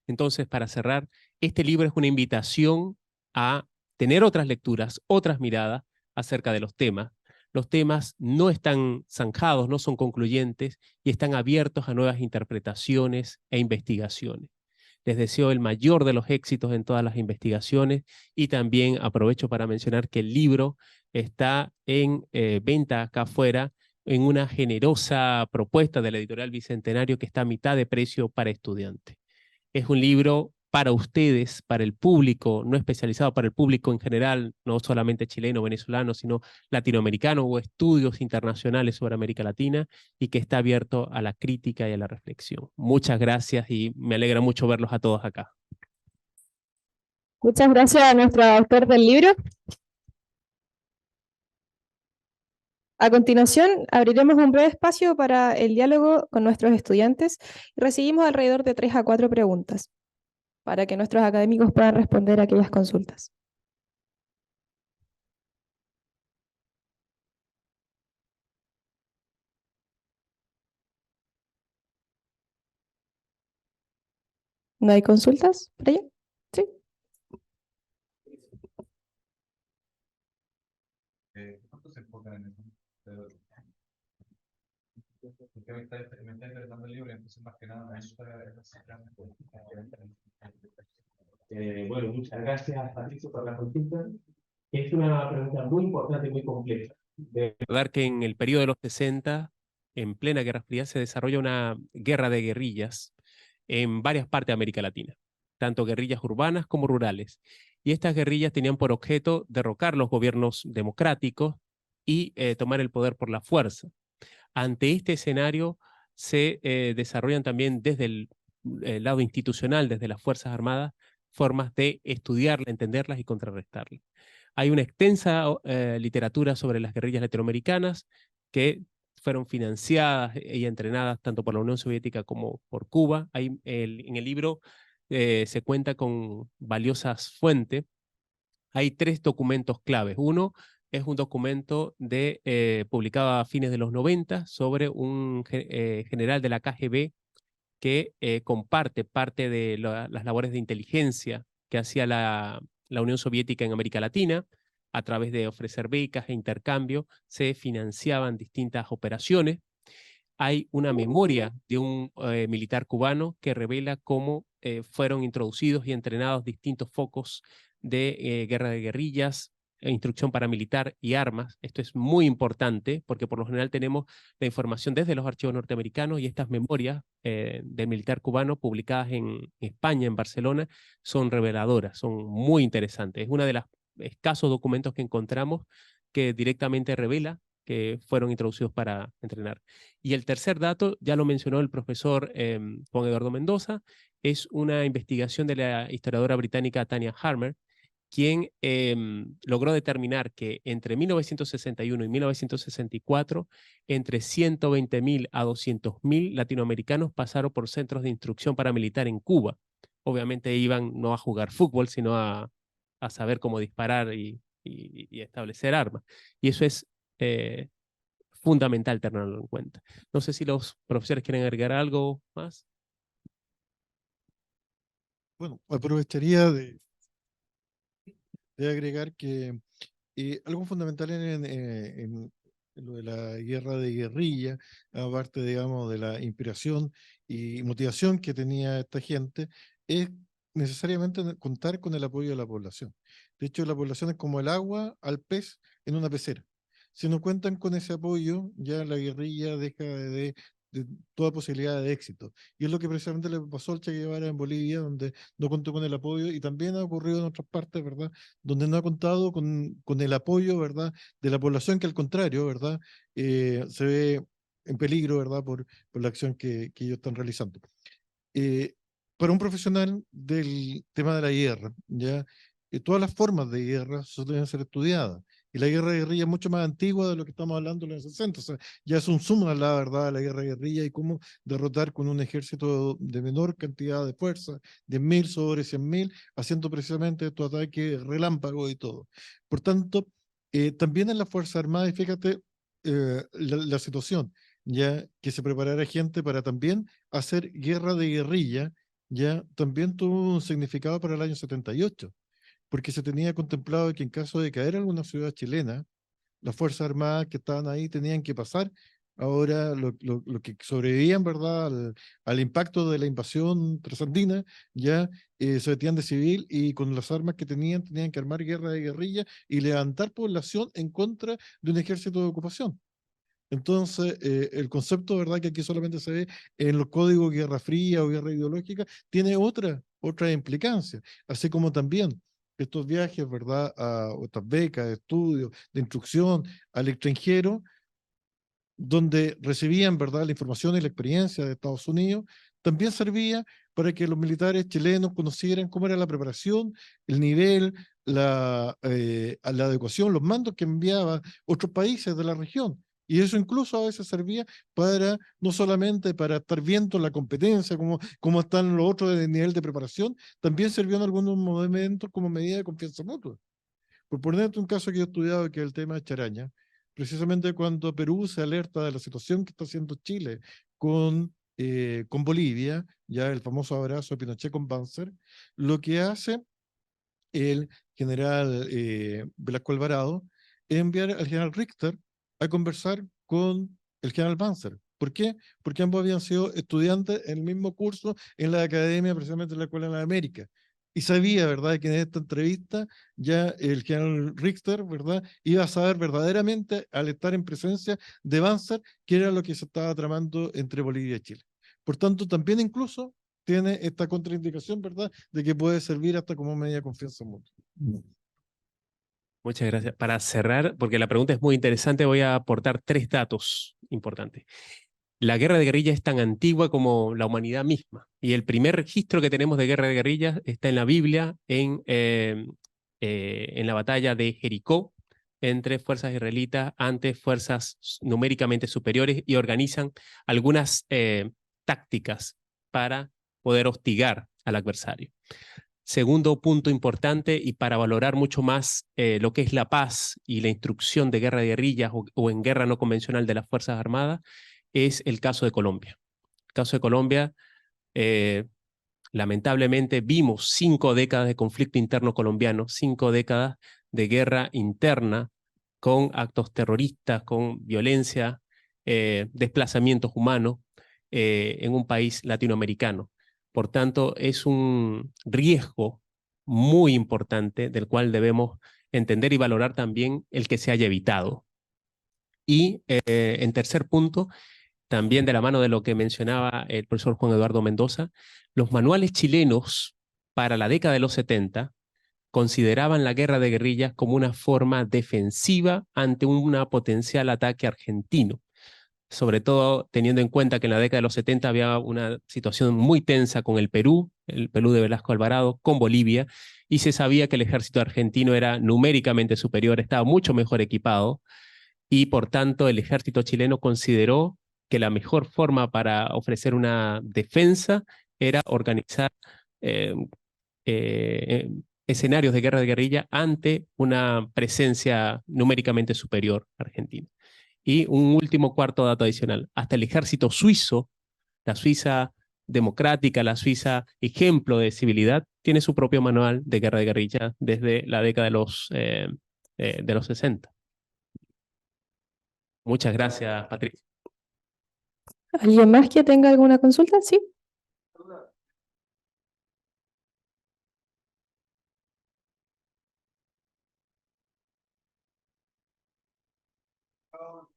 Entonces, para cerrar, este libro es una invitación a tener otras lecturas, otras miradas acerca de los temas. Los temas no están zanjados, no son concluyentes y están abiertos a nuevas interpretaciones e investigaciones. Les deseo el mayor de los éxitos en todas las investigaciones y también aprovecho para mencionar que el libro está en venta acá afuera en una generosa propuesta de la editorial Bicentenario que está a mitad de precio para estudiantes. Es un libro para ustedes, para el público, no especializado, para el público en general, no solamente chileno, venezolano, sino latinoamericano o estudios internacionales sobre América Latina, y que está abierto a la crítica y a la reflexión. Muchas gracias y me alegra mucho verlos a todos acá. Muchas gracias a nuestro autor del libro. A continuación, abriremos un breve espacio para el diálogo con nuestros estudiantes y recibimos alrededor de 3 a 4 preguntas para que nuestros académicos puedan responder a aquellas consultas. ¿No hay consultas por allá? Sí. ¿Cuánto se enfocan en eso? Porque me está interesando el libro, entonces más que nada me ayuda Bueno, muchas gracias, Patricio, por la consulta. Es una pregunta muy importante y muy compleja. De recordar que en el periodo de los 60, en plena Guerra Fría, se desarrolla una guerra de guerrillas en varias partes de América Latina, tanto guerrillas urbanas como rurales. Y estas guerrillas tenían por objeto derrocar los gobiernos democráticos y tomar el poder por la fuerza. Ante este escenario se desarrollan también desde el lado institucional, desde las Fuerzas Armadas, formas de estudiarla, entenderlas y contrarrestarlas. Hay una extensa literatura sobre las guerrillas latinoamericanas que fueron financiadas y entrenadas tanto por la Unión Soviética como por Cuba. En el libro se cuenta con valiosas fuentes. Hay 3 documentos claves. Uno es un documento publicado a fines de los 90 sobre un general de la KGB que comparte parte de las labores de inteligencia que hacía la Unión Soviética en América Latina. A través de ofrecer becas e intercambio se financiaban distintas operaciones. Hay una memoria de un militar cubano que revela cómo fueron introducidos y entrenados distintos focos de guerra de guerrillas, instrucción paramilitar y armas. Esto es muy importante porque por lo general tenemos la información desde los archivos norteamericanos, y estas memorias del militar cubano publicadas en España, en Barcelona, son reveladoras, son muy interesantes. Es uno de los escasos documentos que encontramos que directamente revela que fueron introducidos para entrenar. Y el tercer dato, ya lo mencionó el profesor Juan Eduardo Mendoza, es una investigación de la historiadora británica Tanya Harmer, quien logró determinar que entre 1961 y 1964, entre 120.000 a 200.000 latinoamericanos pasaron por centros de instrucción paramilitar en Cuba. Obviamente iban no a jugar fútbol, sino a saber cómo disparar y establecer armas. Y eso es fundamental tenerlo en cuenta. No sé si los profesores quieren agregar algo más. Bueno, aprovecharía de agregar que algo fundamental en lo de la guerra de guerrilla, aparte, digamos, de la inspiración y motivación que tenía esta gente, es necesariamente contar con el apoyo de la población. De hecho, la población es como el agua al pez en una pecera. Si no cuentan con ese apoyo, ya la guerrilla deja de toda posibilidad de éxito. Y es lo que precisamente le pasó al Che Guevara en Bolivia, donde no contó con el apoyo, y también ha ocurrido en otras partes, ¿verdad?, donde no ha contado con el apoyo, ¿verdad?, de la población, que al contrario, ¿verdad?, se ve en peligro, ¿verdad?, por la acción que ellos están realizando. Eh, para un profesional del tema de la guerra, ¿ya? Todas las formas de guerra deben ser estudiadas. Y la guerra de guerrilla es mucho más antigua de lo que estamos hablando en los 60. O sea, ya es un sumo, la verdad, la guerra de guerrilla y cómo derrotar con un ejército de menor cantidad de fuerza, 10.000 sobre 100.000, haciendo precisamente estos ataques relámpagos y todo. Por tanto, también en las Fuerzas Armadas, y fíjate la situación, ya que se preparara gente para también hacer guerra de guerrilla, ya también tuvo un significado para el año 78, porque se tenía contemplado que en caso de caer alguna ciudad chilena, las Fuerzas Armadas que estaban ahí tenían que pasar. Ahora, lo que sobrevivían, ¿verdad?, al impacto de la invasión trasandina, ya se metían de civil, y con las armas que tenían que armar guerra de guerrilla y levantar población en contra de un ejército de ocupación. Entonces, el concepto, ¿verdad?, que aquí solamente se ve en los códigos de Guerra Fría o Guerra Ideológica, tiene otra implicancia, así como también estos viajes, ¿verdad?, a otras becas de estudio, de instrucción al extranjero, donde recibían, ¿verdad?, la información y la experiencia de Estados Unidos, también servía para que los militares chilenos conocieran cómo era la preparación, el nivel, la adecuación, los mandos que enviaban otros países de la región. Y eso incluso a veces servía para, no solamente para estar viendo la competencia, cómo están los otros de nivel de preparación, también sirvió en algunos momentos como medida de confianza mutua. Por ponerte un caso que yo he estudiado, que es el tema de Charaña, precisamente cuando Perú se alerta de la situación que está haciendo Chile con Bolivia, ya el famoso abrazo de Pinochet con Banzer, lo que hace el general Velasco Alvarado es enviar al general Richter a conversar con el general Banzer. ¿Por qué? Porque ambos habían sido estudiantes en el mismo curso en la academia, precisamente en la Escuela de la América. Y sabía, ¿verdad?, que en esta entrevista ya el general Richter, ¿verdad?, iba a saber verdaderamente, al estar en presencia de Banzer, qué era lo que se estaba tramando entre Bolivia y Chile. Por tanto, también incluso tiene esta contraindicación, ¿verdad?, de que puede servir hasta como medida de confianza mutua. Muchas gracias. Para cerrar, porque la pregunta es muy interesante, voy a aportar 3 datos importantes. La guerra de guerrillas es tan antigua como la humanidad misma. Y el primer registro que tenemos de guerra de guerrillas está en la Biblia, en la batalla de Jericó, entre fuerzas israelitas ante fuerzas numéricamente superiores, y organizan algunas tácticas para poder hostigar al adversario. Segundo punto importante, y para valorar mucho más lo que es la paz y la instrucción de guerra de guerrillas o en guerra no convencional de las Fuerzas Armadas, es el caso de Colombia. El caso de Colombia, lamentablemente vimos 5 décadas de conflicto interno colombiano, 5 décadas de guerra interna con actos terroristas, con violencia, desplazamientos humanos en un país latinoamericano. Por tanto, es un riesgo muy importante del cual debemos entender y valorar también el que se haya evitado. Y en tercer punto, también de la mano de lo que mencionaba el profesor Juan Eduardo Mendoza, los manuales chilenos para la década de los 70 consideraban la guerra de guerrillas como una forma defensiva ante un potencial ataque argentino, sobre todo teniendo en cuenta que en la década de los 70 había una situación muy tensa con el Perú de Velasco Alvarado, con Bolivia, y se sabía que el ejército argentino era numéricamente superior, estaba mucho mejor equipado, y por tanto el ejército chileno consideró que la mejor forma para ofrecer una defensa era organizar eh, escenarios de guerra de guerrilla ante una presencia numéricamente superior argentina. Y un último cuarto dato adicional, hasta el ejército suizo, la Suiza democrática, la Suiza ejemplo de civilidad, tiene su propio manual de guerra de guerrilla desde la década de los 60. Muchas gracias, Patricia. ¿Alguien más que tenga alguna consulta? Sí.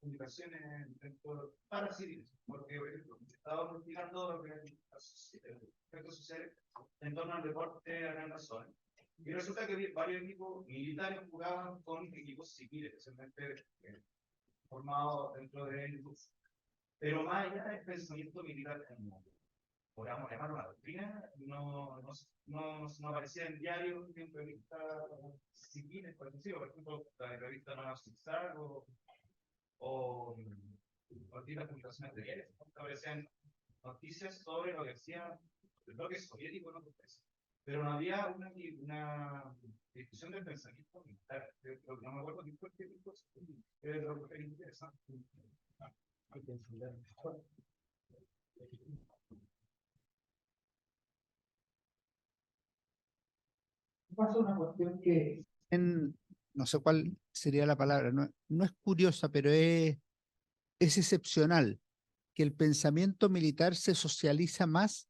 Comunicaciones para civiles, porque estaba investigando lo que efectos sociales en torno al deporte a gran razón. Y resulta que varios equipos militares jugaban con equipos civiles, especialmente formados dentro de ellos. Pero más allá del pensamiento militar como, podríamos llamarlo una doctrina, no aparecía en diarios ni en revistas civiles, por ejemplo, la revista Nueva Zigzag o distintas publicaciones de diarios, aparecían noticias sobre lo que hacía el bloque soviético en otros países. Pero no había una discusión del pensamiento militar. No me acuerdo qué fue el tipo, es lo que es interesante. Hay que entender mejor. Pasa una cuestión que no sé cuál sería la palabra, no es curiosa, pero es excepcional, que el pensamiento militar se socializa más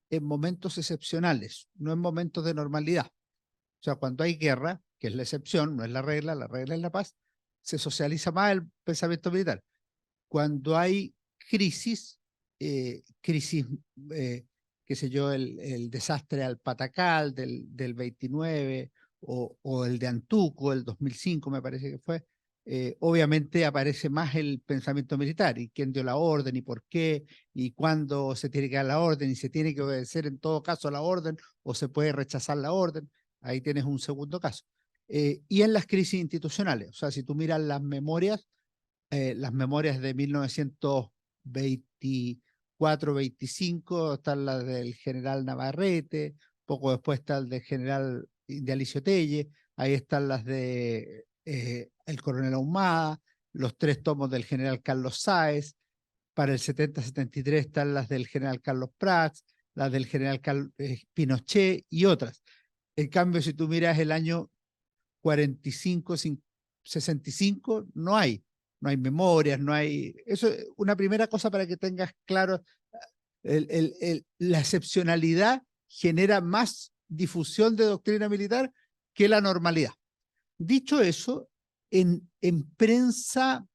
en momentos excepcionales, no en momentos de normalidad. O sea, cuando hay guerra, que es la excepción, no es la regla es la paz, se socializa más el pensamiento militar. cuando hay crisis, crisis, qué sé yo, el desastre al Patacal del 29 o el de Antuco, el 2005 me parece que fue, obviamente aparece más el pensamiento militar y quién dio la orden y por qué y cuándo se tiene que dar la orden y se tiene que obedecer en todo caso la orden o se puede rechazar la orden. Ahí tienes un segundo caso. Y en las crisis institucionales, o sea, si tú miras las memorias de 1924-25, están las del general Navarrete, poco después está el del general de Alicio Telle, ahí están las de el coronel Ahumada, los 3 tomos del general Carlos Sáez, para el 70-73 están las del general Carlos Prats, las del general Pinochet y otras. En cambio, si tú miras el año 45, 65, no hay memorias, no hay... Eso es una primera cosa para que tengas claro. La excepcionalidad genera más difusión de doctrina militar que la normalidad. Dicho eso, en prensa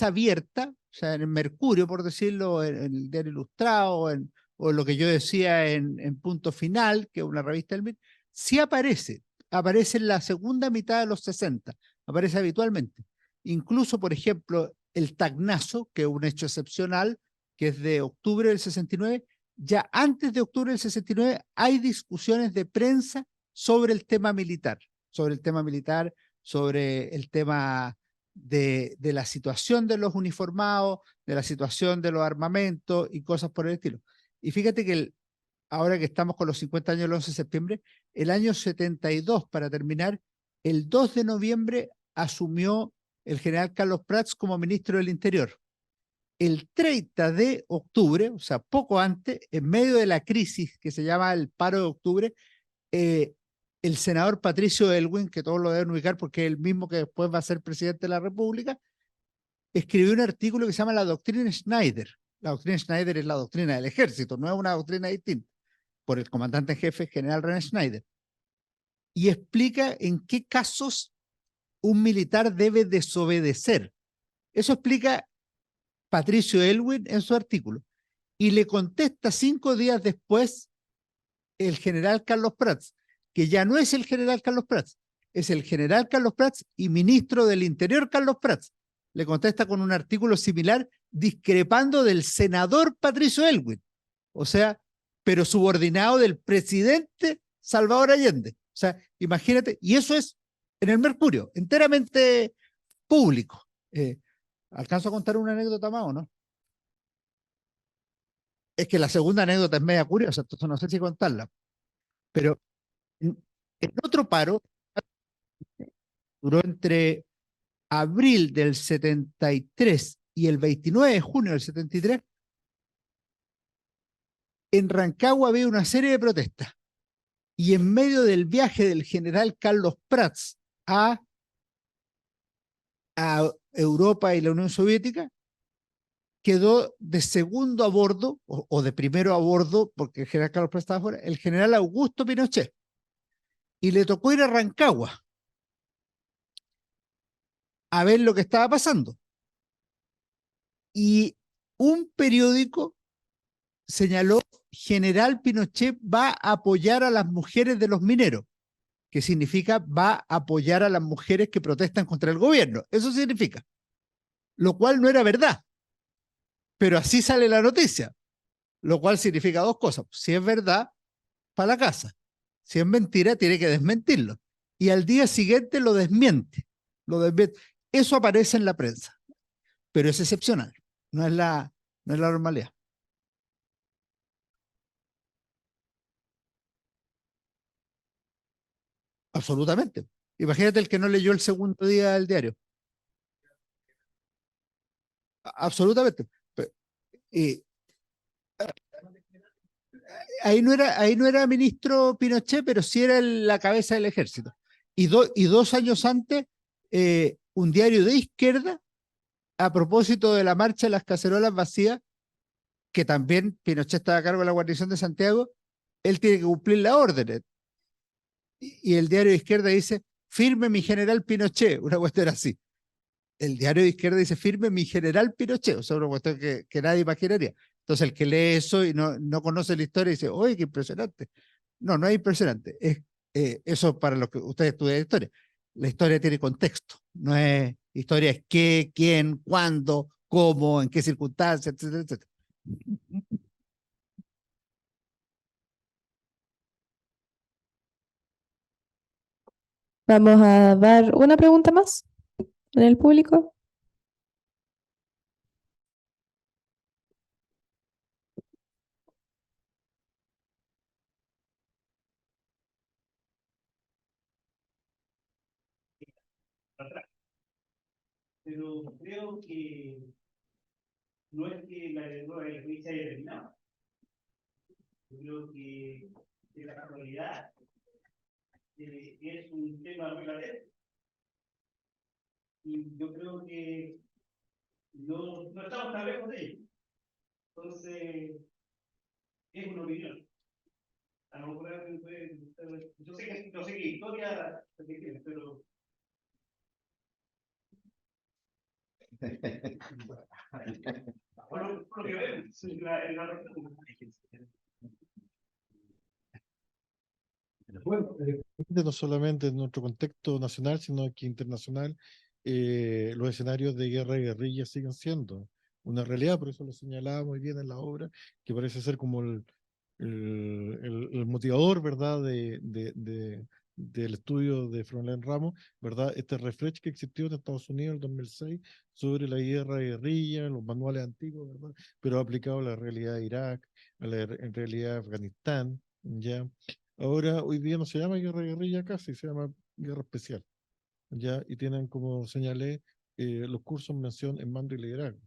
abierta, o sea, en el Mercurio, por decirlo, en el Diario Ilustrado, o lo que yo decía en Punto Final, que es una revista del MIR, sí aparece en la segunda mitad de los 60, aparece habitualmente. Incluso, por ejemplo, el Tacnazo, que es un hecho excepcional, que es de octubre del 69, ya antes de octubre del 69 hay discusiones de prensa sobre el tema militar, sobre el tema de la situación de los uniformados, de la situación de los armamentos y cosas por el estilo. Y fíjate que ahora que estamos con los 50 años del 11 de septiembre, el año 72, para terminar, el 2 de noviembre asumió el general Carlos Prats como ministro del Interior. El 30 de octubre, o sea, poco antes, en medio de la crisis que se llama el paro de octubre, el senador Patricio Elwin, que todos lo deben ubicar porque es el mismo que después va a ser presidente de la República, escribió un artículo que se llama La Doctrina Schneider. La doctrina Schneider es la doctrina del ejército, no es una doctrina distinta, por el comandante en jefe general René Schneider, y explica en qué casos un militar debe desobedecer. Eso explica Patricio Elwin en su artículo, y le contesta 5 días después el general Carlos Prats, que ya no es el general Carlos Prats, es el general Carlos Prats y ministro del Interior Carlos Prats. Le contesta con un artículo similar discrepando del senador Patricio Elwin, o sea, pero subordinado del presidente Salvador Allende. O sea, imagínate, y eso es en el Mercurio, enteramente público. ¿Alcanzo a contar una anécdota más o no? Es que la segunda anécdota es media curiosa, entonces no sé si contarla. Pero en otro paro, duró entre abril del 73 y el 29 de junio del 73, en Rancagua había una serie de protestas. Y en medio del viaje del general Carlos Prats a Europa y la Unión Soviética, quedó de segundo a bordo, o de primero a bordo, porque el general Carlos Prats estaba fuera, el general Augusto Pinochet. Y le tocó ir a Rancagua a ver lo que estaba pasando. Y un periódico señaló: General Pinochet va a apoyar a las mujeres de los mineros, que significa va a apoyar a las mujeres que protestan contra el gobierno. Eso significa. Lo cual no era verdad. Pero así sale la noticia. Lo cual significa 2 cosas. Si es verdad, para la casa. Si es mentira, tiene que desmentirlo. Y al día siguiente lo desmiente. Eso aparece en la prensa. Pero es excepcional. No es la normalidad. Absolutamente. Imagínate el que no leyó el segundo día del diario. Absolutamente. Y ahí no era ministro Pinochet, pero sí era la cabeza del ejército. Y 2 años antes, un diario de izquierda, a propósito de la marcha de las cacerolas vacías, que también Pinochet estaba a cargo de la guarnición de Santiago, él tiene que cumplir las órdenes. Y el diario de izquierda dice: firme mi general Pinochet, una cuestión así. el diario de izquierda dice firme mi general Pinochet, o sea, una cuestión que nadie imaginaría. Entonces el que lee eso y no conoce la historia dice, oye, qué impresionante. No, no es impresionante. Eso para los que ustedes estudian historia. La historia tiene contexto, no es historia, es qué, quién, cuándo, cómo, en qué circunstancias, etcétera, etcétera. Vamos a dar una pregunta más en el público. Pero creo que no es que la guerra de la se haya terminado. Yo creo que la actualidad es un tema muy latente. Y yo creo que no estamos tan lejos de ello. Entonces, es una opinión. A lo mejor yo sé que historia se tiene, pero por lo que vemos en la región. Bueno, no solamente en nuestro contexto nacional, sino que internacional, los escenarios de guerra y guerrilla siguen siendo una realidad, por eso lo señalaba muy bien en la obra, que parece ser como el motivador, ¿verdad?, del estudio de Froilán Ramos, ¿verdad?, este refresh que existió en Estados Unidos en el 2006 sobre la guerra y guerrilla, los manuales antiguos, ¿verdad?, pero aplicado a la realidad de Irak, en realidad de Afganistán, ¿ya? Ahora, hoy día no se llama guerra guerrilla casi, se llama guerra especial, ¿ya? Y tienen, como señalé, los cursos mención en mando y liderazgo.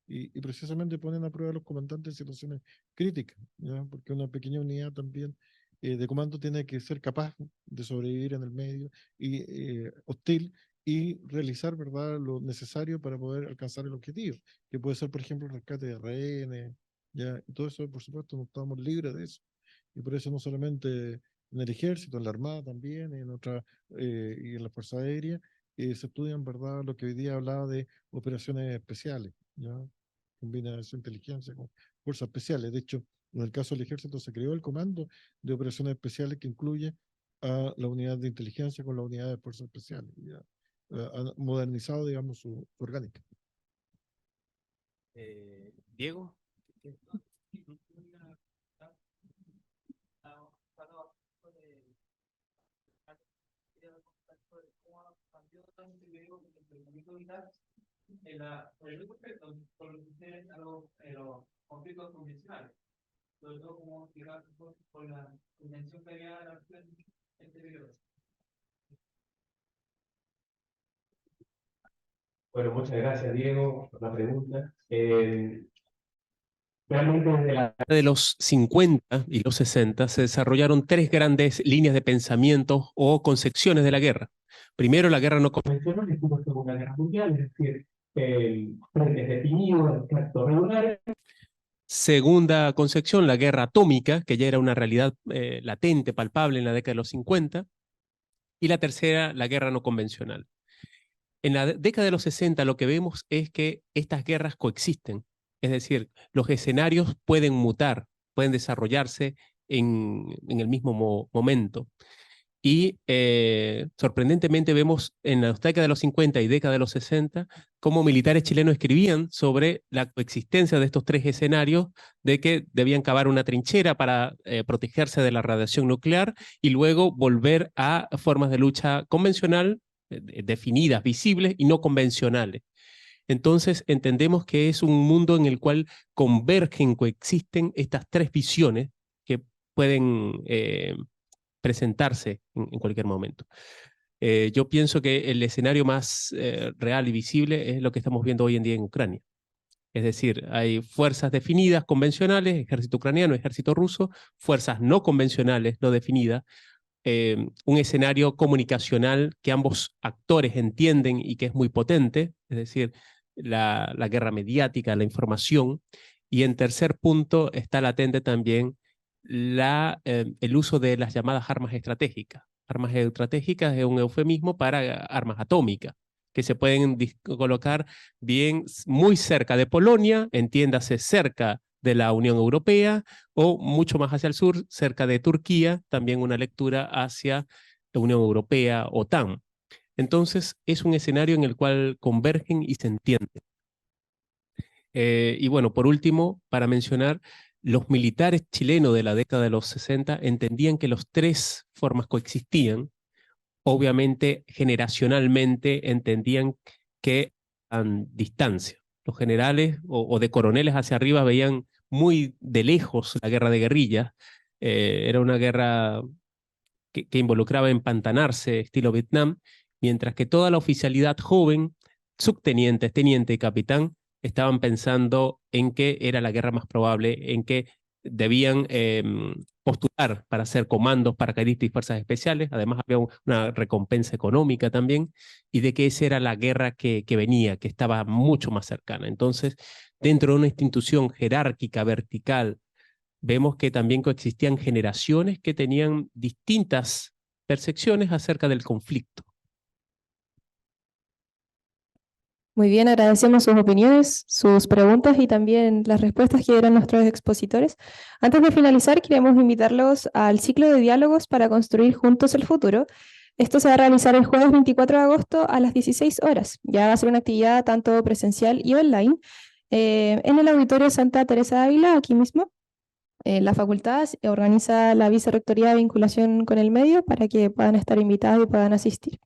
Y precisamente ponen a prueba a los comandantes en situaciones críticas, ¿ya? Porque una pequeña unidad también de comando tiene que ser capaz de sobrevivir en el medio y hostil y realizar, ¿verdad?, lo necesario para poder alcanzar el objetivo, que puede ser, por ejemplo, el rescate de rehenes, ¿ya? Y todo eso, por supuesto, no estamos libres de eso. Y por eso no solamente en el ejército, en la armada también, y en la fuerza aérea, se estudian, ¿verdad?, lo que hoy día hablaba de operaciones especiales, ¿ya? Combina esa inteligencia con fuerzas especiales. De hecho, en el caso del ejército se creó el comando de operaciones especiales que incluye a la unidad de inteligencia con la unidad de fuerzas especiales. ¿Ya? Han modernizado, digamos, su orgánica. Diego. Los conflictos convencionales, sobre todo como por la convención que había en este periodo. Bueno, muchas gracias, Diego, por la pregunta. Realmente desde la década de los 50 y los 60 se desarrollaron tres grandes líneas de pensamiento o concepciones de la guerra. Primero, la guerra no convencional, estuvo en la Segunda Guerra Mundial, es decir, frentes definidos, ejércitos regulares. Segunda concepción, la guerra atómica, que ya era una realidad latente, palpable en la década de los 50. Y la tercera, la guerra no convencional. En la década de los 60 lo que vemos es que estas guerras coexisten. Es decir, los escenarios pueden mutar, pueden desarrollarse en el mismo momento. Y sorprendentemente vemos en la década de los 50 y década de los 60 cómo militares chilenos escribían sobre la coexistencia de estos tres escenarios, de que debían cavar una trinchera para protegerse de la radiación nuclear y luego volver a formas de lucha convencional, definidas, visibles y no convencionales. Entonces entendemos que es un mundo en el cual convergen, coexisten estas tres visiones que pueden presentarse en cualquier momento. Yo pienso que el escenario más real y visible es lo que estamos viendo hoy en día en Ucrania. Es decir, hay fuerzas definidas, convencionales, ejército ucraniano, ejército ruso, fuerzas no convencionales, no definidas, un escenario comunicacional que ambos actores entienden y que es muy potente, es decir, la guerra mediática, la información. Y en tercer punto está latente también el uso de las llamadas armas estratégicas. Armas estratégicas es un eufemismo para armas atómicas. que se pueden colocar bien muy cerca de Polonia, entiéndase cerca de la Unión Europea, o mucho más hacia el sur, cerca de Turquía, también una lectura hacia la Unión Europea, OTAN. Entonces, es un escenario en el cual convergen y se entienden. Y bueno, por último, para mencionar, los militares chilenos de la década de los 60 entendían que las tres formas coexistían. Obviamente, generacionalmente, entendían que a distancia. Los generales o de coroneles hacia arriba veían muy de lejos la guerra de guerrillas. Era una guerra que involucraba empantanarse, estilo Vietnam, mientras que toda la oficialidad joven, subtenientes, teniente y capitán, estaban pensando en que era la guerra más probable, en que debían postular para hacer comandos, paracaidistas y fuerzas especiales. Además había una recompensa económica también, y de que esa era la guerra que venía, que estaba mucho más cercana. Entonces, dentro de una institución jerárquica, vertical, vemos que también coexistían generaciones que tenían distintas percepciones acerca del conflicto. Muy bien, agradecemos sus opiniones, sus preguntas y también las respuestas que dieron nuestros expositores. Antes de finalizar, queremos invitarlos al ciclo de diálogos para construir juntos el futuro. Esto se va a realizar el jueves 24 de agosto a las 16 horas. Ya va a ser una actividad tanto presencial y online en el Auditorio Santa Teresa de Ávila, aquí mismo. La facultad organiza la Vicerrectoría de Vinculación con el Medio para que puedan estar invitados y puedan asistir.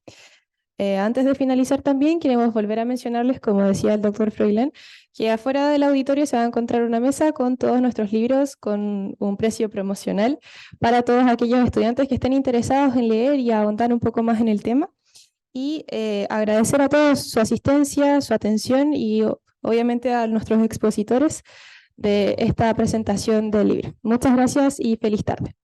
Antes de finalizar también queremos volver a mencionarles, como decía el doctor Froilán, que afuera del auditorio se va a encontrar una mesa con todos nuestros libros con un precio promocional para todos aquellos estudiantes que estén interesados en leer y ahondar un poco más en el tema. Y agradecer a todos su asistencia, su atención y obviamente a nuestros expositores de esta presentación del libro. Muchas gracias y feliz tarde.